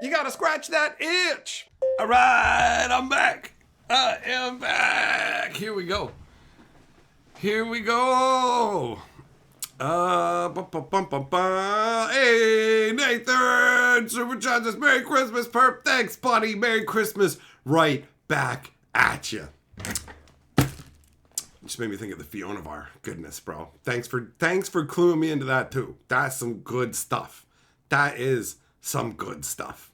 You gotta scratch that itch. All right, I'm back. I am back. Here we go. Hey, Nathan, supercharges. Merry Christmas, perp. Thanks, buddy. Merry Christmas. Right back at you. Just made me think of the Fiona Bar. Goodness, bro. Thanks for cluing me into that too. That's some good stuff. That is some good stuff.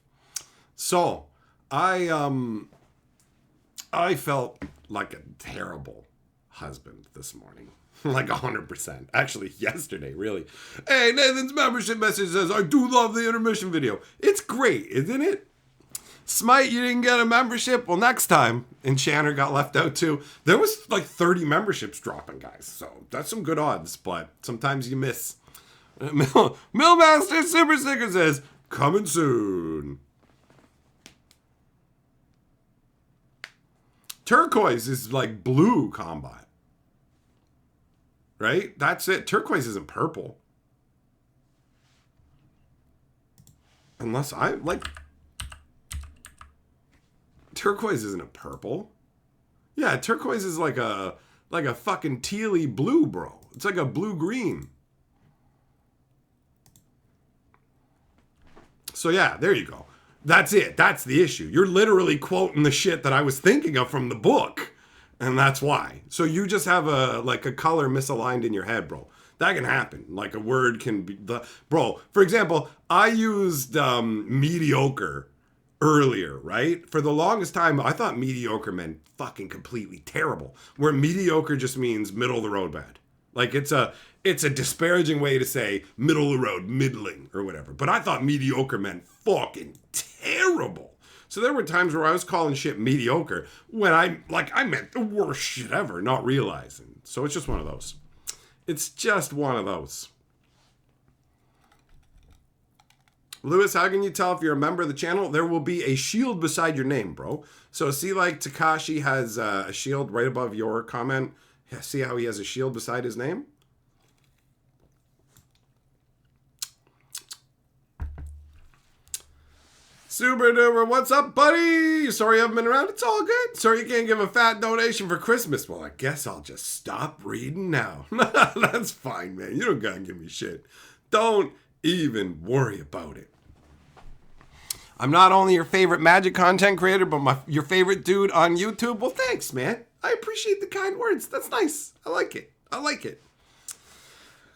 So, I felt like a terrible husband this morning. Like 100%. Actually, yesterday, really. Hey, Nathan's membership message says, I do love the intermission video. It's great, isn't it? Smite, you didn't get a membership? Well, next time. And Shanner got left out too. There was like 30 memberships dropping, guys. So that's some good odds, but sometimes you miss. Millmaster Super Sticker says, coming soon. Turquoise is like blue combat. Right? That's it. Turquoise isn't purple. Unless I like... Turquoise isn't a purple. Yeah, turquoise is like a fucking tealy blue, bro. It's like a blue-green. So yeah, there you go. That's it. That's the issue. You're literally quoting the shit that I was thinking of from the book. And that's why. So you just have a color misaligned in your head, bro. That can happen. Like a word can be bro. For example, I used mediocre earlier, right? For the longest time, I thought mediocre meant fucking completely terrible. Where mediocre just means middle of the road bad. Like it's a disparaging way to say middle of the road, middling or whatever. But I thought mediocre meant fucking terrible. So there were times where I was calling shit mediocre when I meant the worst shit ever, not realizing. So it's just one of those. It's just one of those. Lewis, how can you tell if you're a member of the channel? There will be a shield beside your name, bro. So see, like Takashi has a shield right above your comment. See how he has a shield beside his name? Super duper, what's up, buddy? Sorry I haven't been around. It's all good. Sorry you can't give a fat donation for Christmas. Well, I guess I'll just stop reading now. That's fine, man. You don't gotta give me shit. Don't even worry about it. I'm not only your favorite magic content creator, but your favorite dude on YouTube. Well, thanks, man. I appreciate the kind words. That's nice. I like it. I like it.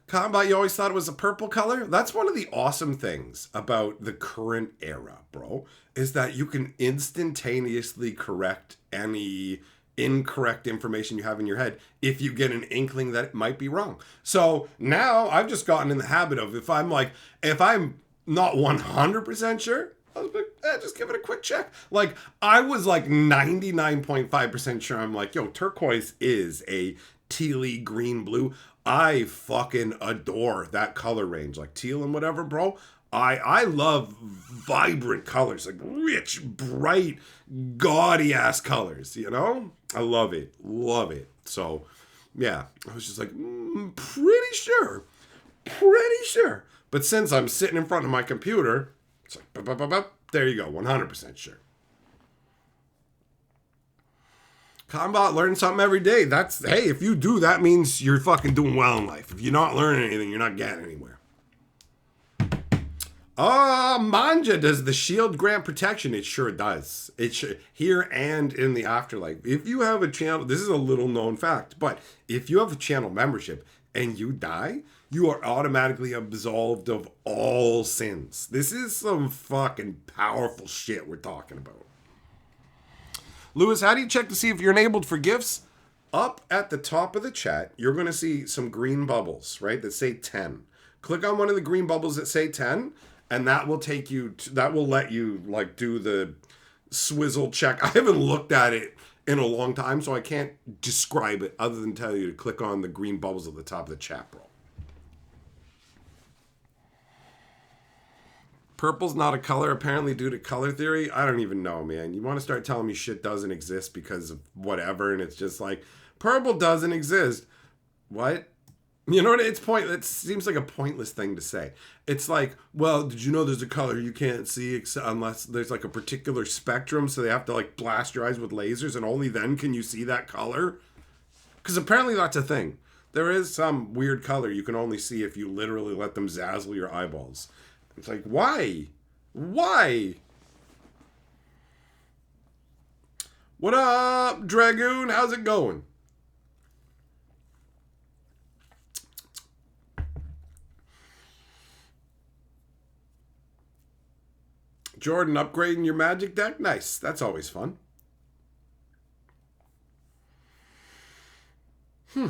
Combat, you always thought it was a purple color? That's one of the awesome things about the current era, bro, is that you can instantaneously correct any incorrect information you have in your head if you get an inkling that it might be wrong. So now I've just gotten in the habit of if I'm not 100% sure, I was like, just give it a quick check. Like, I was like 99.5% sure. I'm like, yo, turquoise is a tealy green blue. I fucking adore that color range, like teal and whatever, bro. I love vibrant colors, like rich, bright, gaudy ass colors, you know? I love it. Love it. So, yeah, I was just like, pretty sure. But since I'm sitting in front of my computer, it's like, there you go, 100% sure. Combat, learn something every day. Hey, if you do, that means you're fucking doing well in life. If you're not learning anything, you're not getting anywhere. Manja, does the shield grant protection? It sure does. It should, here and in the afterlife. If you have a channel, this is a little known fact, but if you have a channel membership and you die, you are automatically absolved of all sins. This is some fucking powerful shit we're talking about. Lewis, how do you check to see if you're enabled for gifts? Up at the top of the chat, you're going to see some green bubbles, right, that say 10. Click on one of the green bubbles that say 10, and that will take you to, that will let you like do the swizzle check. I haven't looked at it in a long time, so I can't describe it other than tell you to click on the green bubbles at the top of the chat, bro. Purple's not a color, apparently, due to color theory. I don't even know, man. You want to start telling me shit doesn't exist because of whatever, and it's just like, purple doesn't exist. What? You know what? It seems like a pointless thing to say. It's like, well, did you know there's a color you can't see unless there's like a particular spectrum, so they have to like blast your eyes with lasers, and only then can you see that color? Because apparently that's a thing. There is some weird color you can only see if you literally let them dazzle your eyeballs. It's like, why? Why? What up, Dragoon? How's it going? Jordan, upgrading your magic deck? Nice. That's always fun. I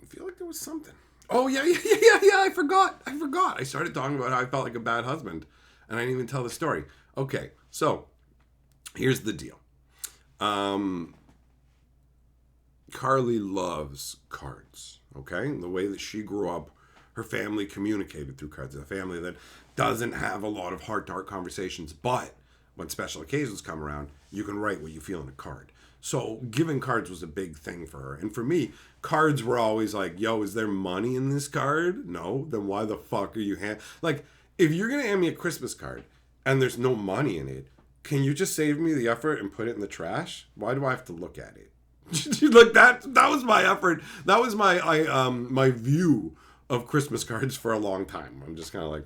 feel like there was something. Oh, yeah, I forgot. I started talking about how I felt like a bad husband, and I didn't even tell the story. Okay, so here's the deal. Carly loves cards, okay? The way that she grew up, her family communicated through cards. A family that doesn't have a lot of heart-to-heart conversations, but when special occasions come around, you can write what you feel in a card. So giving cards was a big thing for her. And for me, cards were always like, yo, is there money in this card? No. Then why the fuck are you like, if you're going to hand me a Christmas card and there's no money in it, can you just save me the effort and put it in the trash? Why do I have to look at it? Like that was my effort. That was my view of Christmas cards for a long time. I'm just kind of like,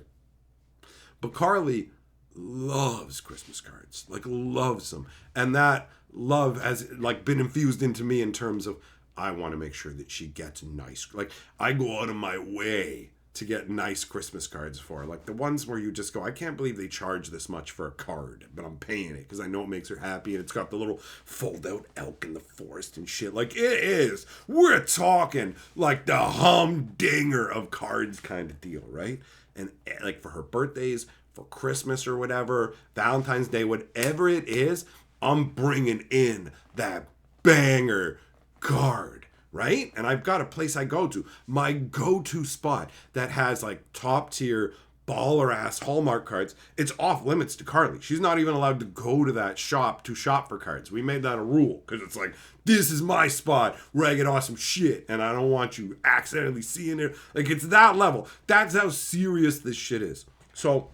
but Carly loves Christmas cards, like loves them, and that love has like been infused into me in terms of I want to make sure that she gets nice. Like I go out of my way to get nice Christmas cards for her. Like the ones where you just go, I can't believe they charge this much for a card, but I'm paying it because I know it makes her happy, and it's got the little fold out elk in the forest and shit. Like it is. We're talking like the humdinger of cards kind of deal, right? And like for her birthdays, for Christmas or whatever, Valentine's Day, whatever it is, I'm bringing in that banger card. Right? And I've got a place I go to. My go-to spot that has like top tier baller ass Hallmark cards. It's off limits to Carly. She's not even allowed to go to that shop to shop for cards. We made that a rule because it's like, this is my spot where I get awesome shit and I don't want you accidentally seeing it. Like it's that level. That's how serious this shit is. So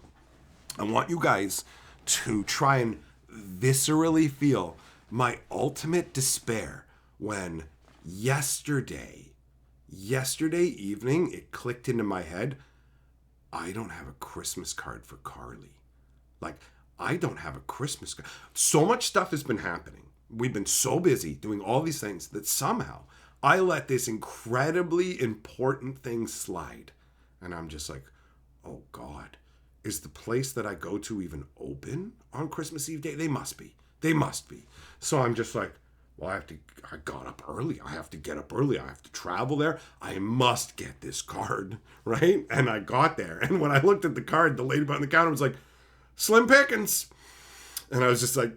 I want you guys to try and viscerally feel my ultimate despair when yesterday evening, it clicked into my head, I don't have a Christmas card for Carly. Like, I don't have a Christmas card. So much stuff has been happening. We've been so busy doing all these things that somehow I let this incredibly important thing slide. And I'm just like, oh God, is the place that I go to even open on Christmas Eve day? They must be. So I'm just like, well, I got up early. I have to get up early. I have to travel there. I must get this card, right? And I got there. And when I looked at the card, the lady behind the counter was like, slim pickings. And I was just like,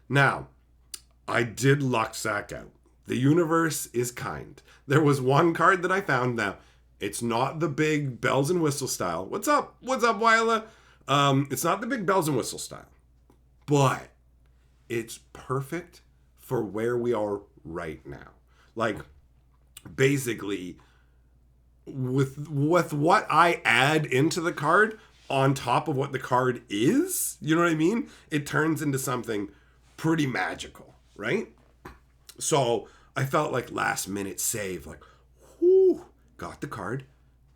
Now, I did luck sack out. The universe is kind. There was one card that I found. Now, it's not the big bells and whistles style. What's up, Wyla? It's not the big bells and whistles style. But it's perfect for where we are right now. Like, basically, with what I add into the card on top of what the card is, you know what I mean? It turns into something pretty magical, right? So I felt like last minute save, like, whoo, got the card,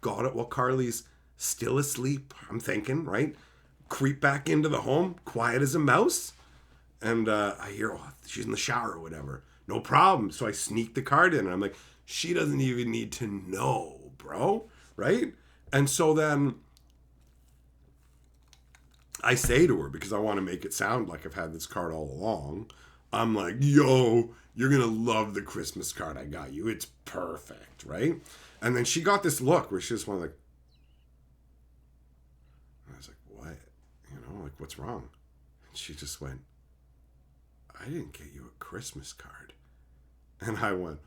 got it while Carly's still asleep, I'm thinking, right? Creep back into the home, quiet as a mouse. And I hear, oh, she's in the shower or whatever. No problem. So I sneak the card in. And I'm like, she doesn't even need to know, bro. Right? And so then I say to her, because I want to make it sound like I've had this card all along, I'm like, yo, you're going to love the Christmas card I got you. It's perfect. Right? And then she got this look where she just went like, I was like, what? You know, like, what's wrong? And she just went, I didn't get you a Christmas card. And I went,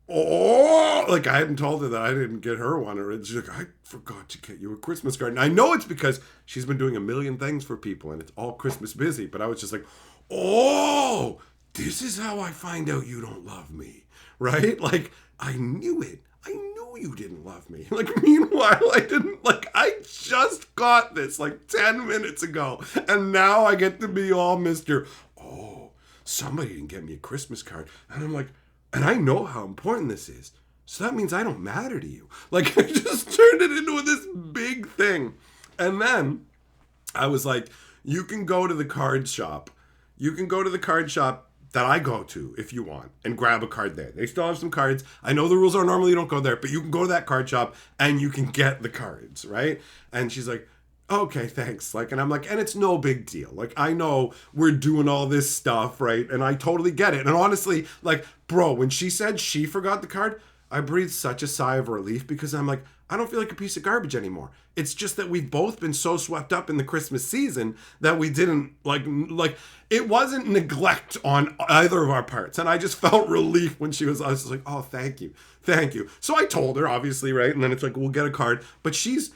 oh, like I hadn't told her that I didn't get her one. Or she's like, I forgot to get you a Christmas card. And I know it's because she's been doing a million things for people and it's all Christmas busy. But I was just like, oh, this is how I find out you don't love me. Right? Like, I knew it. I knew you didn't love me. Like, meanwhile, I just got this like 10 minutes ago. And now I get to be all Mr. Oh, somebody didn't get me a Christmas card. And I'm like, and I know how important this is. So that means I don't matter to you. Like, I just turned it into this big thing. And then I was like, you can go to the card shop. You can go to the card shop that I go to if you want and grab a card there. They still have some cards. I know the rules are normally you don't go there, but you can go to that card shop and you can get the cards, right? And she's like, okay, thanks. Like, and I'm like, and it's no big deal. Like, I know we're doing all this stuff, right? And I totally get it. And honestly, like, bro, when she said she forgot the card, I breathed such a sigh of relief because I'm like, I don't feel like a piece of garbage anymore. It's just that we've both been so swept up in the Christmas season that we didn't like it wasn't neglect on either of our parts. And I just felt relief when I was just like, oh, thank you. So I told her, obviously, right? And then it's like, we'll get a card. But she's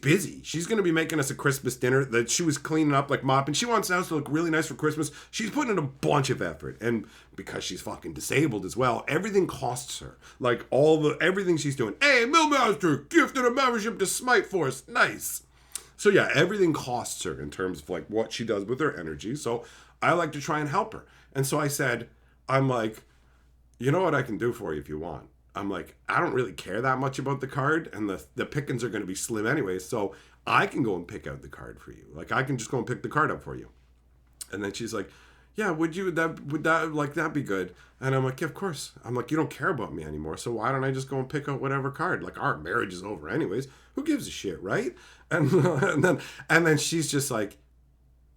busy. She's going to be making us a Christmas dinner that she was cleaning up, like mopping. She wants the house to look really nice for Christmas. She's putting in a bunch of effort. And because she's fucking disabled as well, everything costs her. Like everything she's doing. Hey, Millmaster, gifted a membership to Smite Force. Nice. So yeah, everything costs her in terms of like what she does with her energy. So I like to try and help her. And so I said, I'm like, you know what I can do for you if you want. I'm like, I don't really care that much about the card, and the pickings are going to be slim anyway, so I can go and pick out the card for you. Like, I can just go and pick the card up for you. And then she's like, yeah, would that like that be good? And I'm like, yeah, of course. I'm like, you don't care about me anymore, so why don't I just go and pick out whatever card? Like, our marriage is over anyways. Who gives a shit, right? And and then she's just like,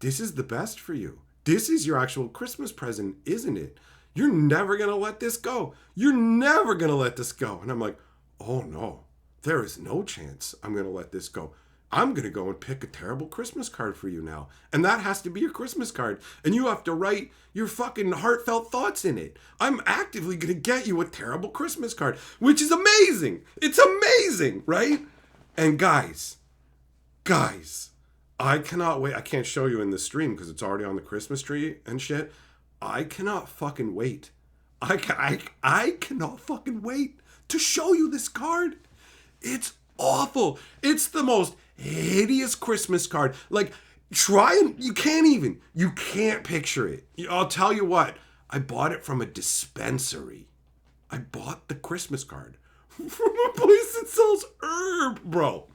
this is the best for you. This is your actual Christmas present, isn't it? You're never going to let this go. You're never going to let this go. And I'm like, oh no, there is no chance I'm going to let this go. I'm going to go and pick a terrible Christmas card for you now. And that has to be your Christmas card. And you have to write your fucking heartfelt thoughts in it. I'm actively going to get you a terrible Christmas card, which is amazing. It's amazing, right? And guys, I cannot wait. I can't show you in the stream because it's already on the Christmas tree and shit. I cannot fucking wait. I cannot fucking wait to show you this card. It's awful. It's the most hideous Christmas card. Like, you can't picture it. I'll tell you what, I bought it from a dispensary. I bought the Christmas card from a place that sells herb, bro.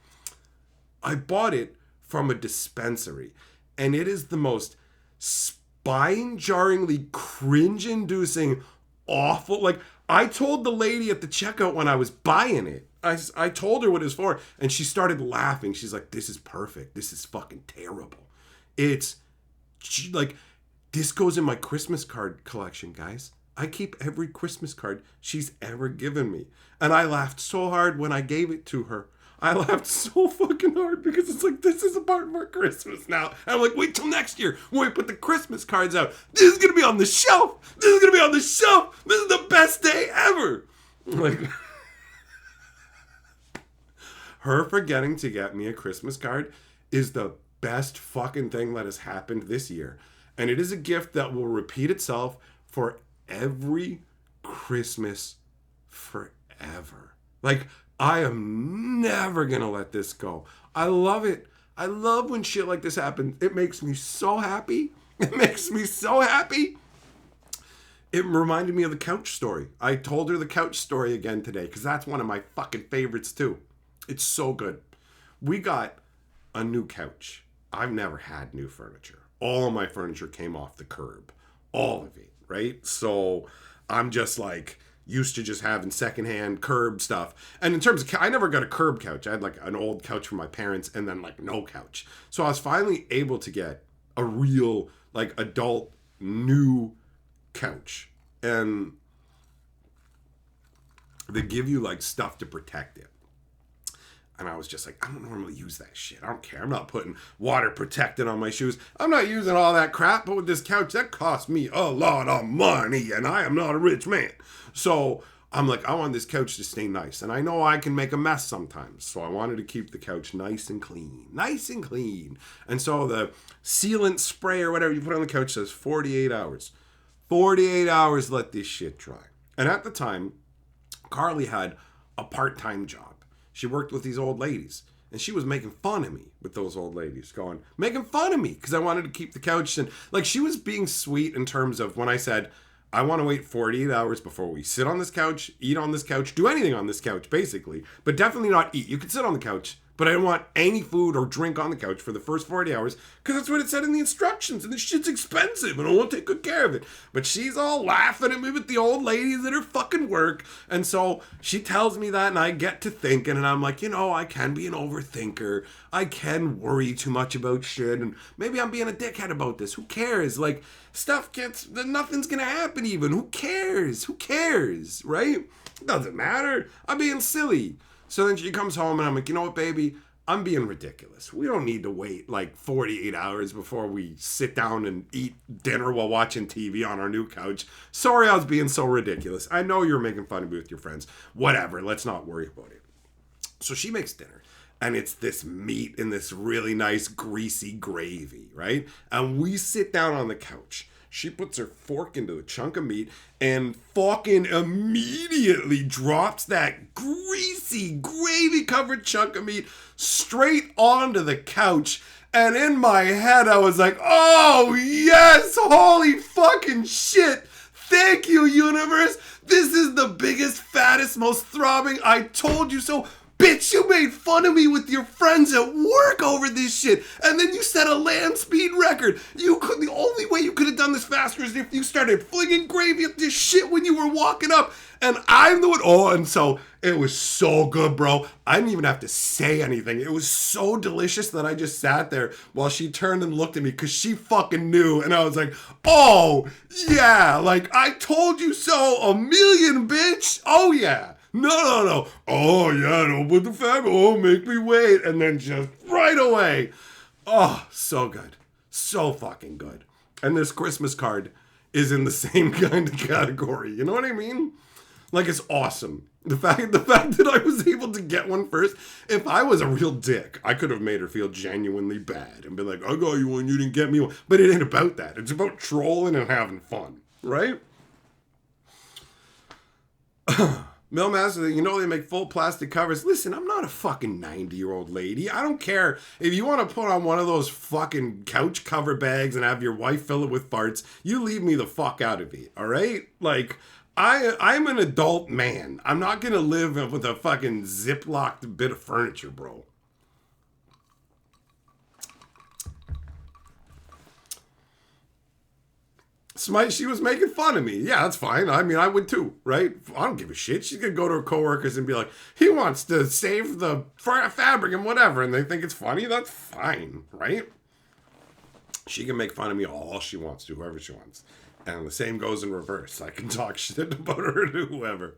I bought it from a dispensary, and it is the most spine-jarringly, cringe-inducing, awful. Like, I told the lady at the checkout when I was buying it, I told her what it was for, and she started laughing. She's like, this is perfect. This is fucking terrible. It's like, this goes in my Christmas card collection, guys. I keep every Christmas card she's ever given me. And I laughed so hard when I gave it to her. I laughed so fucking hard because it's like, this is a part of our Christmas now. And I'm like, wait till next year when we put the Christmas cards out. This is going to be on the shelf. This is going to be on the shelf. This is the best day ever. Like, her forgetting to get me a Christmas card is the best fucking thing that has happened this year. And it is a gift that will repeat itself for every Christmas forever. Like, I am never going to let this go. I love it. I love when shit like this happens. It makes me so happy. It makes me so happy. It reminded me of the couch story. I told her the couch story again today because that's one of my fucking favorites too. It's so good. We got a new couch. I've never had new furniture. All of my furniture came off the curb. All of it, right? So I'm just like used to just having secondhand curb stuff. And in terms of, I never got a curb couch. I had like an old couch from my parents and then like no couch. So I was finally able to get a real like adult new couch. And they give you like stuff to protect it. And I was just like, I don't normally use that shit. I don't care. I'm not putting water protectant on my shoes. I'm not using all that crap. But with this couch, that cost me a lot of money. And I am not a rich man. So I'm like, I want this couch to stay nice. And I know I can make a mess sometimes. So I wanted to keep the couch nice and clean. Nice and clean. And so the sealant spray or whatever you put on the couch says 48 hours. 48 hours, let this shit dry. And at the time, Carly had a part-time job. She worked with these old ladies. And she was making fun of me with those old ladies, making fun of me because I wanted to keep the couch. And like, she was being sweet in terms of when I said, I want to wait 48 hours before we sit on this couch, eat on this couch, do anything on this couch, basically. But definitely not eat. You can sit on the couch, but I didn't want any food or drink on the couch for the first 40 hours because that's what it said in the instructions. And this shit's expensive and I want to take good care of it. But she's all laughing at me with the old ladies at her fucking work. And so she tells me that and I get to thinking and I'm like, I can be an overthinker. I can worry too much about shit. And maybe I'm being a dickhead about this. Who cares? Like, nothing's going to happen even. Who cares? Who cares? Right? It doesn't matter. I'm being silly. So then she comes home and I'm like, you know what, baby? I'm being ridiculous. We don't need to wait like 48 hours before we sit down and eat dinner while watching TV on our new couch. Sorry I was being so ridiculous. I know you're making fun of me with your friends. Whatever, let's not worry about it. So she makes dinner. And it's this meat in this really nice greasy gravy, right? And we sit down on the couch. She puts her fork into a chunk of meat and fucking immediately drops that greasy, gravy-covered chunk of meat straight onto the couch. And in my head, I was like, oh, yes, holy fucking shit. Thank you, universe. This is the biggest, fattest, most throbbing I told you so. Bitch, you made fun of me with your friends at work over this shit, and then you set a land speed record. The only way you could have done this faster is if you started flinging gravy up this shit when you were walking up, and I'm the one. Oh, and so it was so good, bro. I didn't even have to say anything. It was so delicious that I just sat there while she turned and looked at me because she fucking knew, and I was like, oh, yeah, like I told you so a million, bitch. Oh, yeah. No. Oh, yeah, don't put the fat. Oh, make me wait. And then just right away. Oh, so good. So fucking good. And this Christmas card is in the same kind of category. You know what I mean? Like, it's awesome. The fact that I was able to get one first, if I was a real dick, I could have made her feel genuinely bad and be like, I got you one, you didn't get me one. But it ain't about that. It's about trolling and having fun, right? Millmaster, you know they make full plastic covers. Listen, I'm not a fucking 90-year-old lady. I don't care. If you want to put on one of those fucking couch cover bags and have your wife fill it with farts, you leave me the fuck out of it, all right? Like, I'm an adult man. I'm not going to live with a fucking zip-locked bit of furniture, bro. She was making fun of me. Yeah, that's fine. I mean, I would too, right? I don't give a shit. She could go to her coworkers and be like, he wants to save the fabric and whatever, and they think it's funny. That's fine, right? She can make fun of me all she wants to, whoever she wants. And the same goes in reverse. I can talk shit about her to whoever.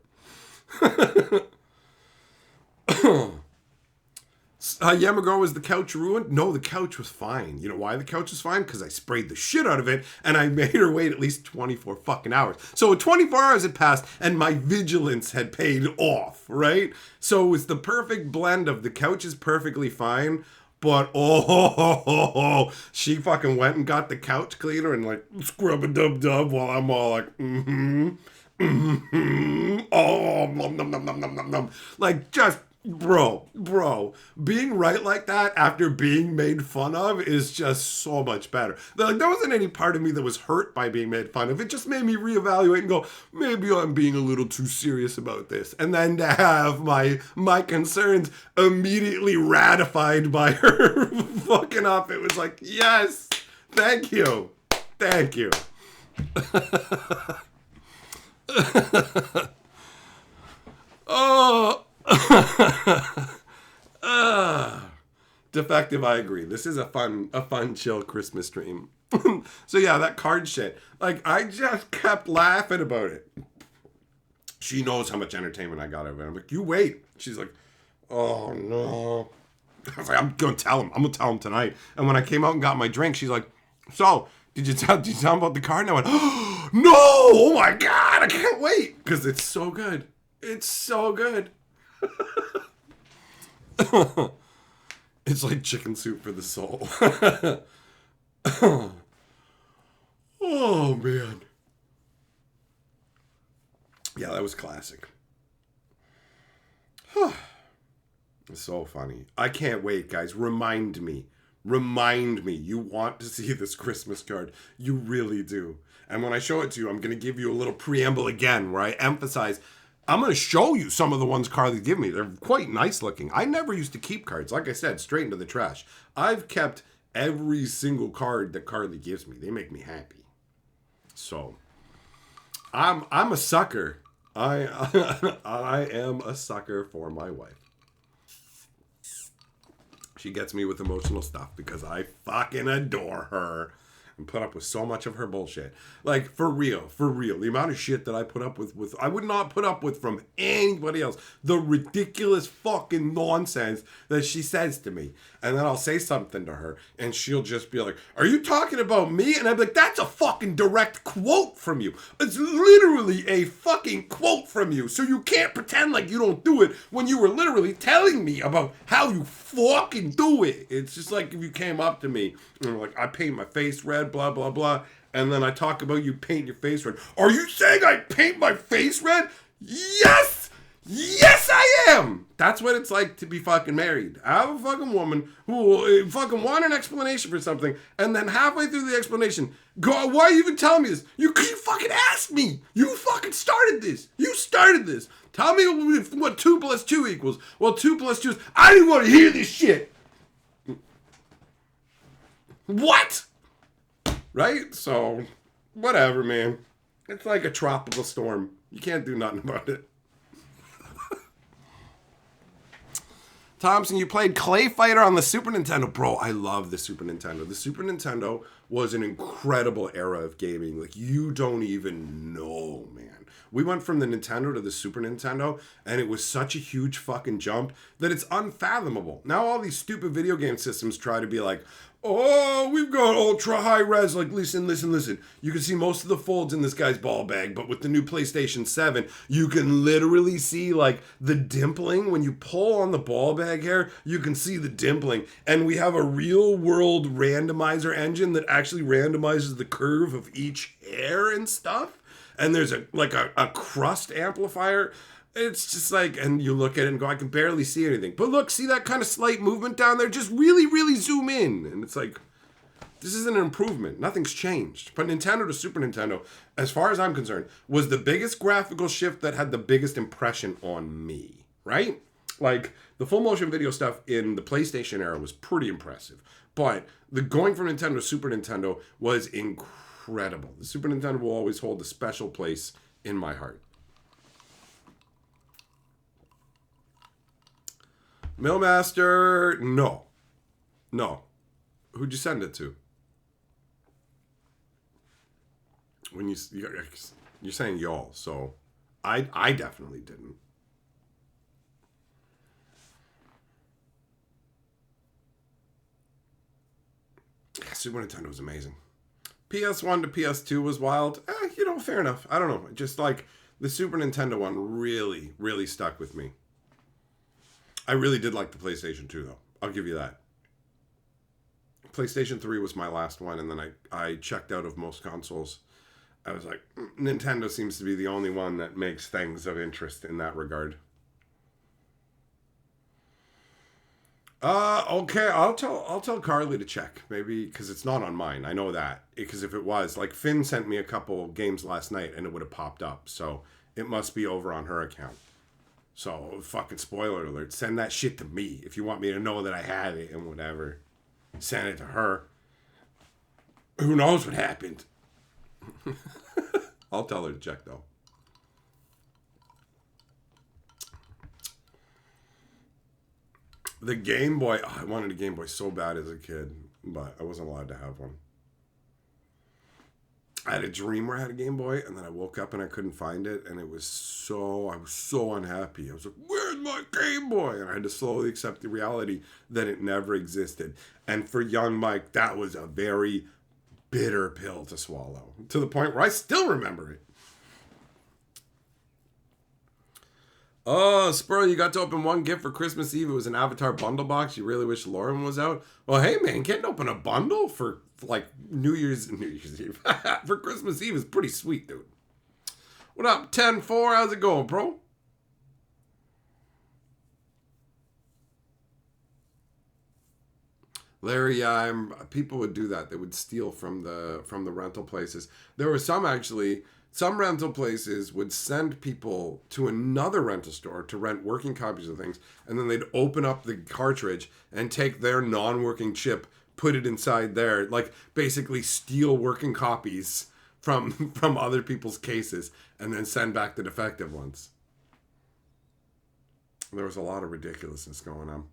Yamago, was the couch ruined? No, the couch was fine. You know why the couch was fine? Because I sprayed the shit out of it and I made her wait at least 24 fucking hours. So 24 hours had passed and my vigilance had paid off, right? So it was the perfect blend of the couch is perfectly fine, but she fucking went and got the couch cleaner and like scrub-a-dub-dub while I'm all like, oh, nom, nom, nom, nom, nom, nom. Like just... Bro, being right like that after being made fun of is just so much better. Like, there wasn't any part of me that was hurt by being made fun of. It just made me reevaluate and go, maybe I'm being a little too serious about this. And then to have my concerns immediately ratified by her fucking up, it was like, yes, thank you. Oh. Defective, I agree. This is a fun, chill Christmas stream. So yeah, that card shit. Like, I just kept laughing about it. She knows how much entertainment I got out of it. I'm like, you wait. She's like, oh no. I was like, I'm gonna tell him. I'm gonna tell him tonight. And when I came out and got my drink, she's like, so, did you tell him about the card? And I went, oh, no! Oh my God, I can't wait. Because it's so good. It's so good. It's like chicken soup for the soul. Oh man. Yeah, that was classic. It's so funny. I can't wait, guys. Remind me. You want to see this Christmas card. You really do. And when I show it to you, I'm going to give you a little preamble again where I emphasize I'm going to show you some of the ones Carly give me. They're quite nice looking. I never used to keep cards. Like I said, straight into the trash. I've kept every single card that Carly gives me. They make me happy. So, I'm a sucker. I am a sucker for my wife. She gets me with emotional stuff because I fucking adore her. And put up with so much of her bullshit. Like, for real. The amount of shit that I put up with I would not put up with from anybody else. The ridiculous fucking nonsense that she says to me. And then I'll say something to her, and she'll just be like, are you talking about me? And I'm like, that's a fucking direct quote from you. It's literally a fucking quote from you. So you can't pretend like you don't do it when you were literally telling me about how you fucking do it. It's just like if you came up to me and were like, I paint my face red, blah, blah, blah. And then I talk about you paint your face red. Are you saying I paint my face red? Yes! Yes, I am! That's what it's like to be fucking married. I have a fucking woman who will fucking want an explanation for something, and then halfway through the explanation, go, why are you even telling me this? You fucking asked me! You fucking started this! You started this! Tell me what 2 plus 2 equals. Well, 2 plus 2 is... I didn't want to hear this shit! What? Right? So, whatever, man. It's like a tropical storm. You can't do nothing about it. Thompson, you played Clay Fighter on the Super Nintendo. Bro, I love the Super Nintendo. The Super Nintendo was an incredible era of gaming. Like, you don't even know, man. We went from the Nintendo to the Super Nintendo, and it was such a huge fucking jump that it's unfathomable. Now all these stupid video game systems try to be like, oh, we've got ultra high res. Like, listen. You can see most of the folds in this guy's ball bag, but with the new PlayStation 7, you can literally see, like, the dimpling. When you pull on the ball bag hair, you can see the dimpling. And we have a real-world randomizer engine that actually randomizes the curve of each hair and stuff. And there's a crust amplifier. It's just like, and you look at it and go, I can barely see anything. But look, see that kind of slight movement down there? Just really, really zoom in. And it's like, this is an improvement. Nothing's changed. But Nintendo to Super Nintendo, as far as I'm concerned, was the biggest graphical shift that had the biggest impression on me, right? Like, the full motion video stuff in the PlayStation era was pretty impressive. But the going from Nintendo to Super Nintendo was incredible. The Super Nintendo will always hold a special place in my heart. Millmaster, no. Who'd you send it to? When you're saying y'all, so I definitely didn't. Yeah, Super Nintendo was amazing. PS1 to PS2 was wild. Fair enough. I don't know. Just like the Super Nintendo one really, really stuck with me. I really did like the PlayStation 2, though. I'll give you that. PlayStation 3 was my last one, and then I checked out of most consoles. I was like, Nintendo seems to be the only one that makes things of interest in that regard. Okay, I'll tell Carly to check, maybe, because it's not on mine. I know that. Because if it was, like, Finn sent me a couple games last night, and it would have popped up. So it must be over on her account. So, fucking spoiler alert, send that shit to me if you want me to know that I had it and whatever. Send it to her. Who knows what happened? I'll tell her to check, though. The Game Boy, I wanted a Game Boy so bad as a kid, but I wasn't allowed to have one. I had a dream where I had a Game Boy, and then I woke up and I couldn't find it, and I was so unhappy. I was like, where's my Game Boy? And I had to slowly accept the reality that it never existed. And for young Mike, that was a very bitter pill to swallow, to the point where I still remember it. Oh, Spurl, you got to open one gift for Christmas Eve. It was an Avatar bundle box. You really wish Lauren was out? Well, hey, man, getting open a bundle for, like, New Year's Eve for Christmas Eve is pretty sweet, dude. What up, 10-4? How's it going, bro? Larry, people would do that. They would steal from the rental places. There were some, actually... Some rental places would send people to another rental store to rent working copies of things, and then they'd open up the cartridge and take their non-working chip, put it inside there, like basically steal working copies from other people's cases, and then send back the defective ones. There was a lot of ridiculousness going on.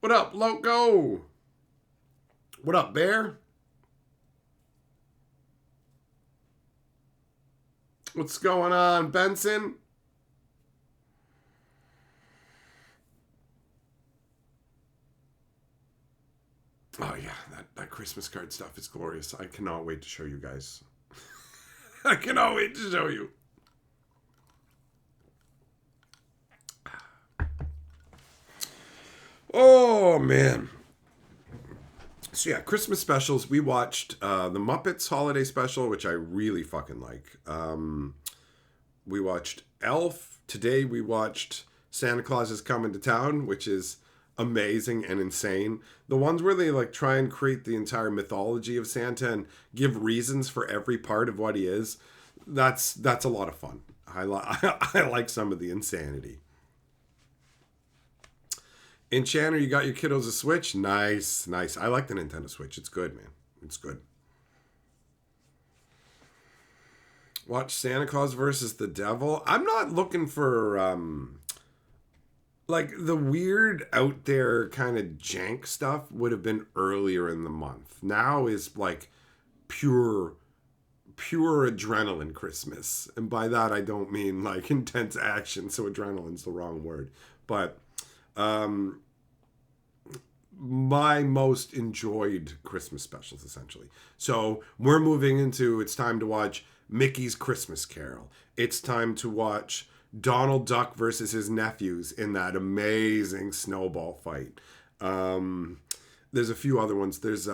What up, Loco? What up, Bear? What's going on, Benson? Oh, yeah, that Christmas card stuff is glorious. I cannot wait to show you guys. I cannot wait to show you. Oh, man. So yeah, Christmas specials. We watched the Muppets Holiday Special, which I really fucking like. We watched Elf. Today we watched Santa Claus is Coming to Town, which is amazing and insane. The ones where they like try and create the entire mythology of Santa and give reasons for every part of what he is. That's a lot of fun. I like some of the insanity. Enchanter, you got your kiddos a Switch? Nice, nice. I like the Nintendo Switch. It's good, man. It's good. Watch Santa Claus versus the Devil. I'm not looking for like the weird out there kind of jank stuff would have been earlier in the month. Now is like pure adrenaline Christmas. And by that I don't mean like intense action, so adrenaline's the wrong word. But my most enjoyed Christmas specials essentially. So we're moving into, it's time to watch Mickey's Christmas Carol. It's time to watch Donald Duck versus his nephews in that amazing snowball fight. There's a few other ones. There's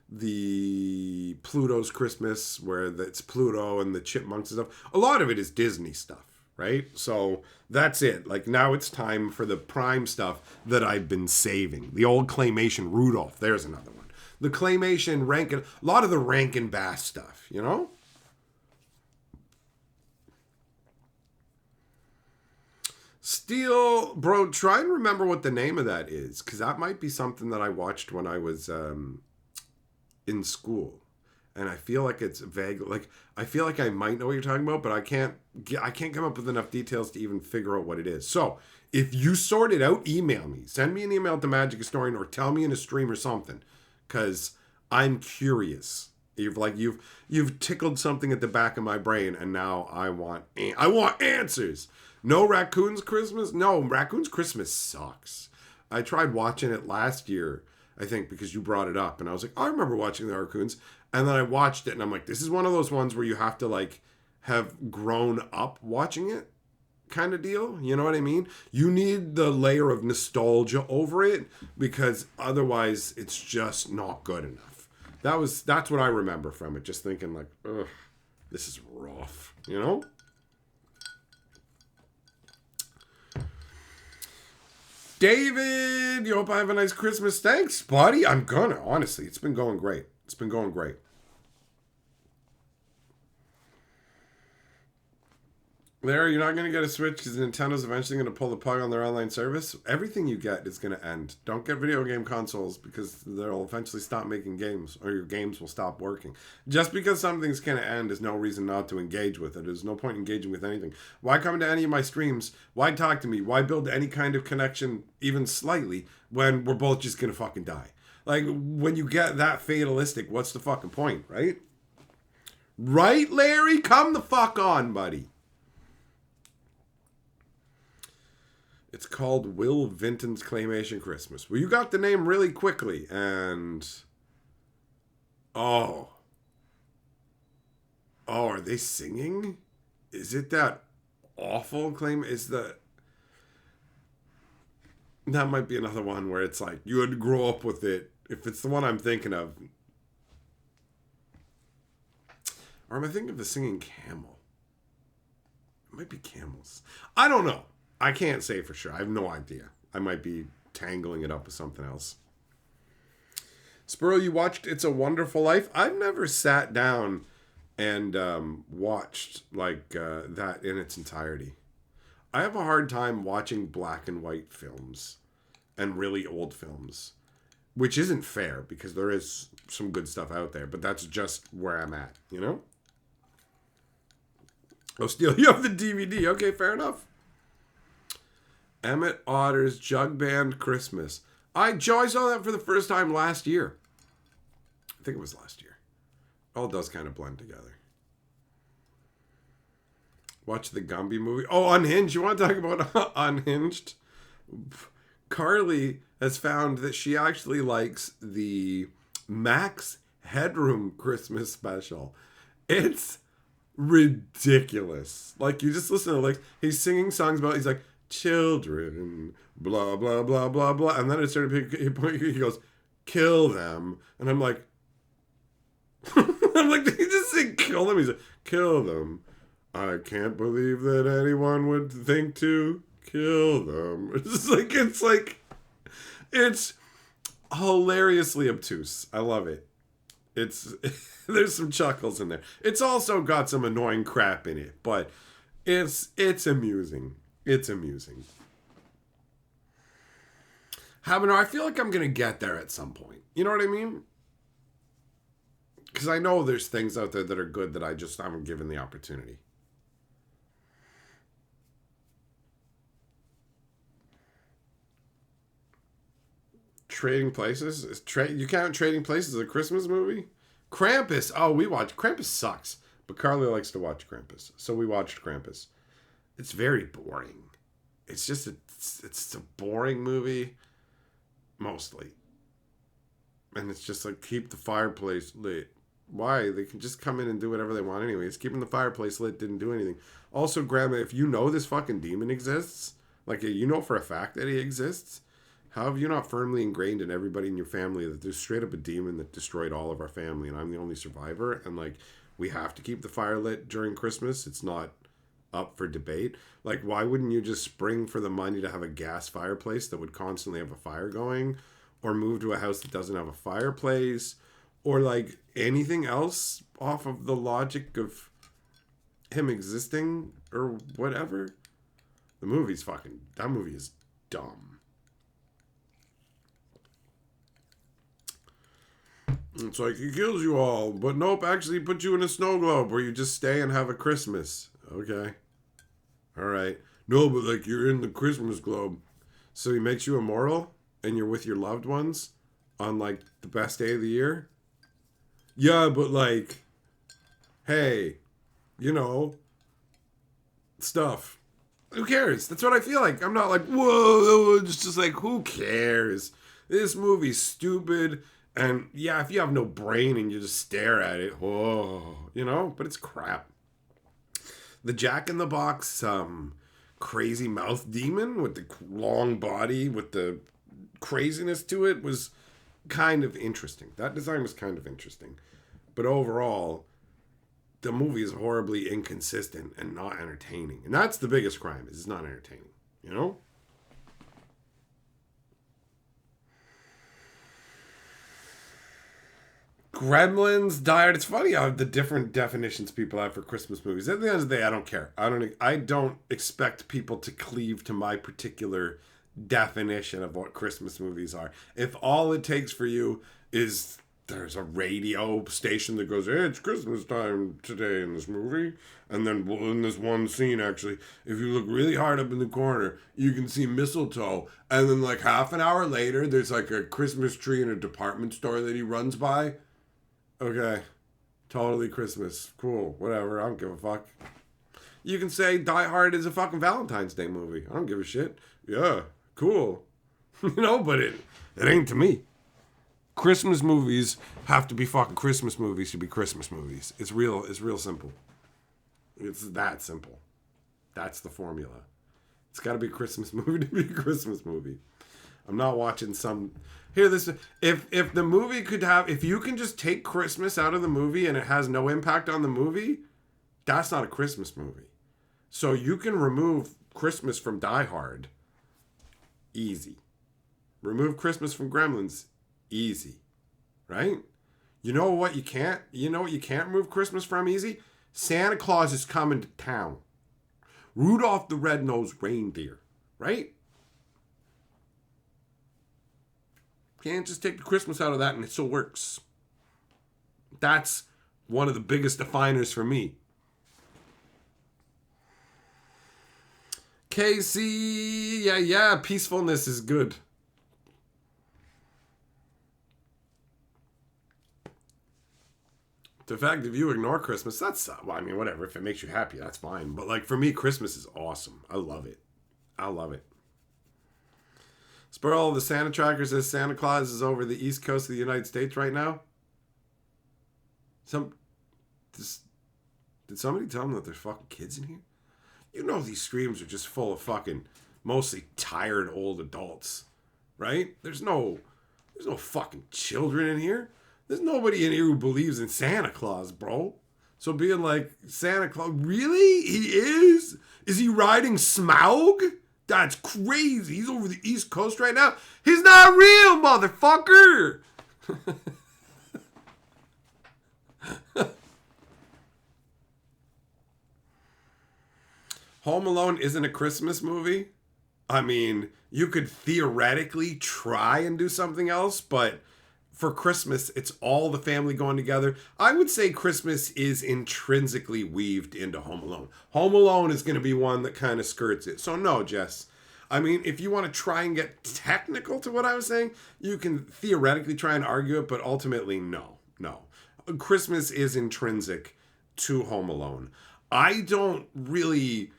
the Pluto's Christmas, where it's Pluto and the chipmunks and stuff. A lot of it is Disney stuff, right? So that's it. Like now it's time for the prime stuff that I've been saving. The old claymation Rudolph. There's another one. The claymation Rankin, a lot of the Rankin Bass stuff, you know? Steel, bro, try and remember what the name of that is, because that might be something that I watched when I was in school. And I feel like it's vague. Like, I feel like I might know what you're talking about, but I can't come up with enough details to even figure out what it is. So, if you sort it out, email me. Send me an email to Magic Historian or tell me in a stream or something, because I'm curious. You've tickled something at the back of my brain, and now I want answers. No Raccoons Christmas? No, Raccoons Christmas sucks. I tried watching it last year, I think, because you brought it up. And I was like, I remember watching the Raccoons. And then I watched it, and I'm like, this is one of those ones where you have to, like, have grown up watching it kind of deal. You know what I mean? You need the layer of nostalgia over it, because otherwise it's just not good enough. That's what I remember from it. Just thinking, like, ugh, this is rough. You know? David, you hope I have a nice Christmas. Thanks, buddy. I'm gonna. Honestly, it's been going great. It's been going great. Larry, you're not going to get a Switch because Nintendo's eventually going to pull the plug on their online service. Everything you get is going to end. Don't get video game consoles because they'll eventually stop making games, or your games will stop working. Just because something's going to end is no reason not to engage with it. There's no point engaging with anything. Why come to any of my streams? Why talk to me? Why build any kind of connection, even slightly, when we're both just going to fucking die? Like, when you get that fatalistic, what's the fucking point, right? Right, Larry? Come the fuck on, buddy. It's called Will Vinton's Claymation Christmas. Well, you got the name really quickly, and... Oh, are they singing? Is it that awful claim? That might be another one where it's like, you had to grow up with it. If it's the one I'm thinking of. Or am I thinking of the singing camel? It might be camels. I don't know. I can't say for sure. I have no idea. I might be tangling it up with something else. Spurl, you watched It's a Wonderful Life? I've never sat down and watched like that in its entirety. I have a hard time watching black and white films and really old films, which isn't fair because there is some good stuff out there, but that's just where I'm at, you know? Oh, Steele, you have the DVD. Okay, fair enough. Emmett Otter's Jug Band Christmas. Joe, I saw that for the first time last year. I think it was last year. All does kind of blend together. Watch the Gumby movie. Oh, Unhinged. You want to talk about Unhinged? Carly has found that she actually likes the Max Headroom Christmas special. It's ridiculous. Like, you just listen to like he's singing songs about, he's like, children, blah, blah, blah, blah, blah. And then it started, he goes, kill them. And I'm like, I'm like, did he just say kill them? He's like, kill them. I can't believe that anyone would think to kill them. It's hilariously obtuse. I love it. It's there's some chuckles in there. It's also got some annoying crap in it, but it's amusing. It's amusing. I feel like I'm gonna get there at some point. You know what I mean? Because I know there's things out there that are good that I just haven't given the opportunity. Trading Places? You count Trading Places as a Christmas movie? Krampus. Oh, we watch. Krampus sucks. But Carly likes to watch Krampus. So we watched Krampus. It's very boring. It's a boring movie. Mostly. And it's just like, keep the fireplace lit. Why? They can just come in and do whatever they want anyways. Keeping the fireplace lit didn't do anything. Also, Grandma, if you know this fucking demon exists, like you know for a fact that he exists, how have you not firmly ingrained in everybody in your family that there's straight up a demon that destroyed all of our family and I'm the only survivor? And like, we have to keep the fire lit during Christmas. It's not up for debate. Like, why wouldn't you just spring for the money to have a gas fireplace that would constantly have a fire going? Or move to a house that doesn't have a fireplace? Or like anything else off of the logic of him existing or whatever? That movie is dumb. It's like, he kills you all, but nope, actually put you in a snow globe where you just stay and have a Christmas. Okay. Alright. No, but like, you're in the Christmas globe. So he makes you immortal and you're with your loved ones on like the best day of the year? Yeah, but like, hey, you know, stuff. Who cares? That's what I feel like. I'm not like, whoa, it's just like, who cares? This movie's stupid. And yeah, if you have no brain and you just stare at it, whoa, you know, but it's crap. The Jack in the Box, crazy mouth demon with the long body with the craziness to it was kind of interesting. That design was kind of interesting. But overall, the movie is horribly inconsistent and not entertaining. And that's the biggest crime, is it's not entertaining, you know? Gremlins, Die Hard. It's funny how the different definitions people have for Christmas movies. At the end of the day, I don't care. I don't expect people to cleave to my particular definition of what Christmas movies are. If all it takes for you is there's a radio station that goes, hey, it's Christmas time today in this movie. And then in this one scene, actually, if you look really hard up in the corner, you can see mistletoe. And then like half an hour later, there's like a Christmas tree in a department store that he runs by. Okay, totally Christmas. Cool, whatever, I don't give a fuck. You can say Die Hard is a fucking Valentine's Day movie. I don't give a shit. Yeah, cool. You know, but it ain't to me. Christmas movies have to be fucking Christmas movies to be Christmas movies. It's real simple. It's that simple. That's the formula. It's got to be a Christmas movie to be a Christmas movie. I'm not watching some... Here, this... If the movie could have... If you can just take Christmas out of the movie and it has no impact on the movie, that's not a Christmas movie. So you can remove Christmas from Die Hard. Easy. Remove Christmas from Gremlins. Easy. Right? You know what you can't? You know what you can't remove Christmas from easy? Santa Claus is coming to town. Rudolph the Red-Nosed Reindeer. Right? Can't just take the Christmas out of that and it still works. That's one of the biggest definers for me. Casey, yeah, peacefulness is good. The fact if you ignore Christmas, that's, well, I mean, whatever. If it makes you happy, that's fine. But like for me, Christmas is awesome. I love it. I love it. Sperl, the Santa tracker says Santa Claus is over the east coast of the United States right now. Did somebody tell them that there's fucking kids in here? You know these streams are just full of fucking mostly tired old adults, right? There's no There's no fucking children in here. There's nobody in here who believes in Santa Claus, bro. So being like, Santa Claus, really? He is? Is he riding Smaug? That's crazy. He's over the East Coast right now. He's not real, motherfucker. Home Alone isn't a Christmas movie. I mean, you could theoretically try and do something else, but for Christmas, it's all the family going together. I would say Christmas is intrinsically weaved into Home Alone. Home Alone is going to be one that kind of skirts it. So no, Jess. I mean, if you want to try and get technical to what I was saying, you can theoretically try and argue it, but ultimately, no. Christmas is intrinsic to Home Alone. I don't really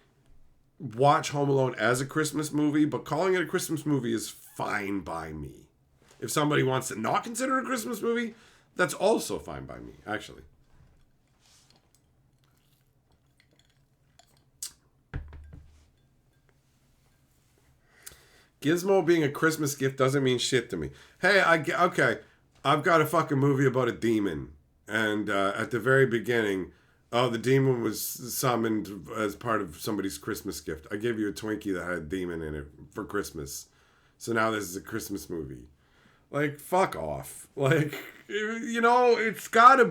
watch Home Alone as a Christmas movie, but calling it a Christmas movie is fine by me. If somebody wants to not consider it a Christmas movie, that's also fine by me, actually. Gizmo being a Christmas gift doesn't mean shit to me. Hey, okay, I've got a fucking movie about a demon. And at the very beginning, the demon was summoned as part of somebody's Christmas gift. I gave you a Twinkie that had a demon in it for Christmas. So now this is a Christmas movie. Like, fuck off. Like, you know, it's gotta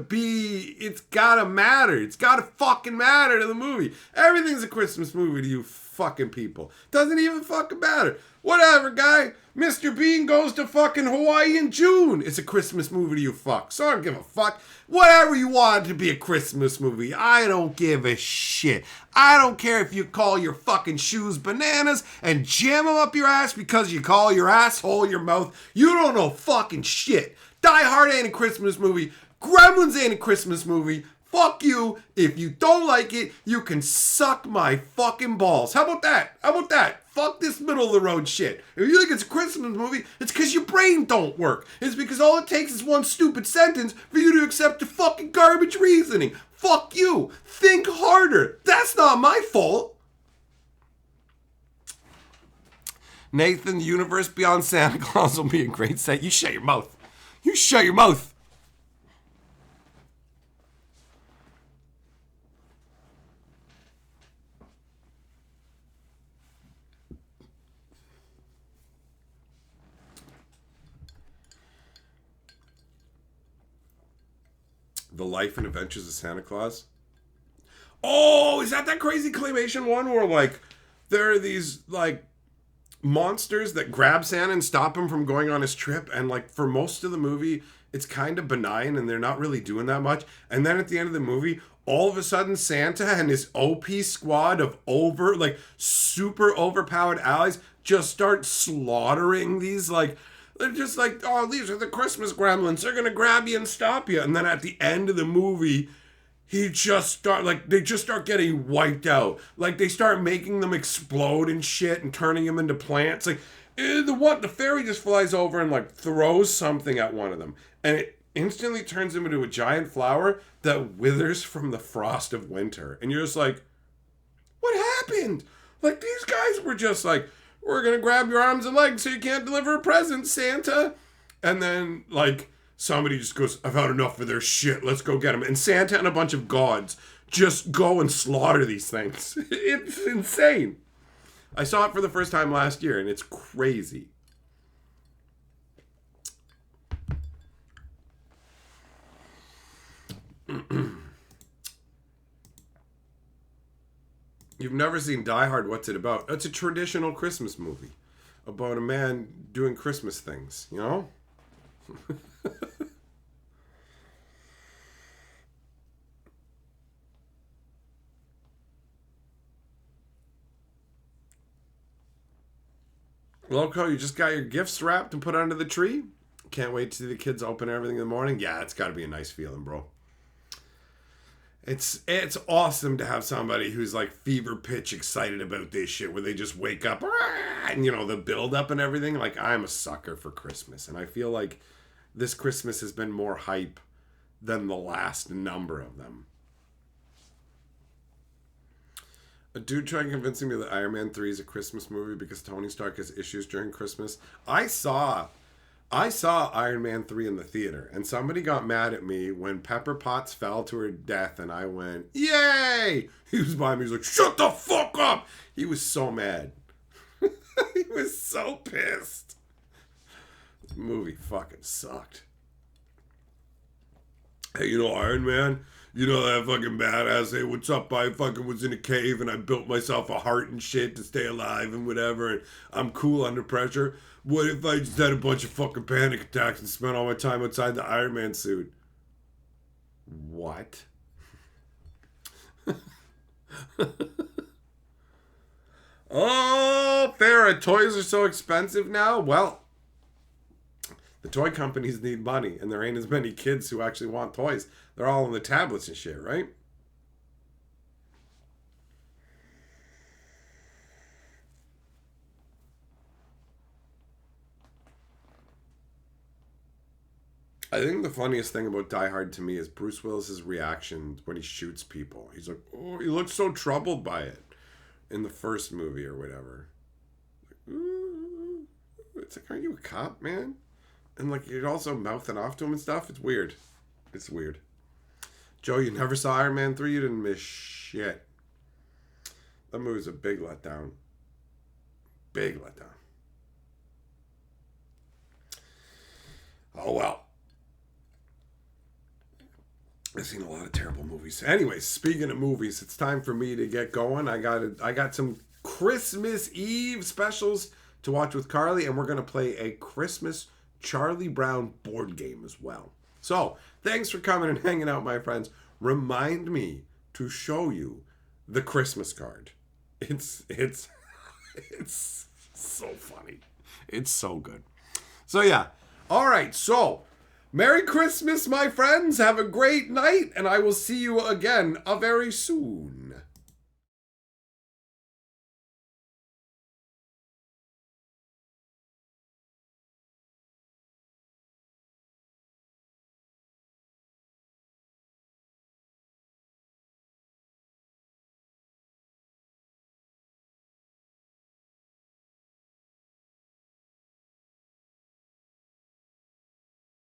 matter. It's gotta fucking matter to the movie. Everything's a Christmas movie to you fucking people. Doesn't even fucking matter. Whatever, guy. Mr. Bean goes to fucking Hawaii in June. It's a Christmas movie to you fuck. So I don't give a fuck. Whatever you want it to be a Christmas movie. I don't give a shit. I don't care if you call your fucking shoes bananas and jam them up your ass because you call your asshole your mouth. You don't know fucking shit. Die Hard ain't a Christmas movie. Gremlins ain't a Christmas movie. Fuck you. If you don't like it, you can suck my fucking balls. How about that? Fuck this middle of the road shit. If you think it's a Christmas movie, it's because your brain don't work. It's because all it takes is one stupid sentence for you to accept the fucking garbage reasoning. Fuck you. Think harder. That's not my fault. Nathan, the universe beyond Santa Claus will be a great set. You shut your mouth. You shut your mouth. The Life and Adventures of Santa Claus. Oh, is that crazy claymation one where like there are these like monsters that grab Santa and stop him from going on his trip, and like for most of the movie it's kind of benign and they're not really doing that much, and then at the end of the movie all of a sudden Santa and his OP squad of super overpowered allies just start slaughtering these like. They're just like, oh, these are the Christmas gremlins. They're going to grab you and stop you. And then at the end of the movie, they just start getting wiped out. Like, they start making them explode and shit and turning them into plants. Like, the fairy just flies over and, like, throws something at one of them. And it instantly turns them into a giant flower that withers from the frost of winter. And you're just like, what happened? Like, these guys were just like, we're going to grab your arms and legs so you can't deliver a present, Santa. And then, like, somebody just goes, I've had enough of their shit. Let's go get them. And Santa and a bunch of gods just go and slaughter these things. It's insane. I saw it for the first time last year, and it's crazy. You've never seen Die Hard. What's it about? It's a traditional Christmas movie about a man doing Christmas things, you know? Loco, you just got your gifts wrapped and put under the tree? Can't wait to see the kids open everything in the morning? Yeah, it's got to be a nice feeling, bro. It's awesome to have somebody who's like fever pitch excited about this shit where they just wake up and, you know, the build up and everything. Like, I'm a sucker for Christmas, and I feel like this Christmas has been more hype than the last number of them. A dude trying convincing me that Iron Man 3 is a Christmas movie because Tony Stark has issues during Christmas. I saw I saw Iron Man 3 in the theater, and somebody got mad at me when Pepper Potts fell to her death, and I went, yay! He was by me, he was like, shut the fuck up! He was so mad. He was so pissed. This movie fucking sucked. Hey, you know Iron Man? You know that fucking badass? Hey, what's up? I fucking was in a cave and I built myself a heart and shit to stay alive and whatever, and I'm cool under pressure. What if I just had a bunch of fucking panic attacks and spent all my time outside the Iron Man suit? What? Oh, Farrah, toys are so expensive now? Well, the toy companies need money, and there ain't as many kids who actually want toys. They're all on the tablets and shit, right? I think the funniest thing about Die Hard to me is Bruce Willis's reaction when he shoots people. He's like, oh, he looks so troubled by it in the first movie or whatever. Like, ooh. It's like, aren't you a cop, man? And like, you're also mouthing off to him and stuff. It's weird. It's weird. Joe, you never saw Iron Man 3? You didn't miss shit. That movie's a big letdown. Big letdown. Oh, well. I've seen a lot of terrible movies. Anyways, speaking of movies, it's time for me to get going. I got some Christmas Eve specials to watch with Carly, and we're going to play a Christmas Charlie Brown board game as well. So, thanks for coming and hanging out, my friends. Remind me to show you the Christmas card. It's so funny. It's so good. So, yeah. All right, so Merry Christmas, my friends. Have a great night, and I will see you again very soon.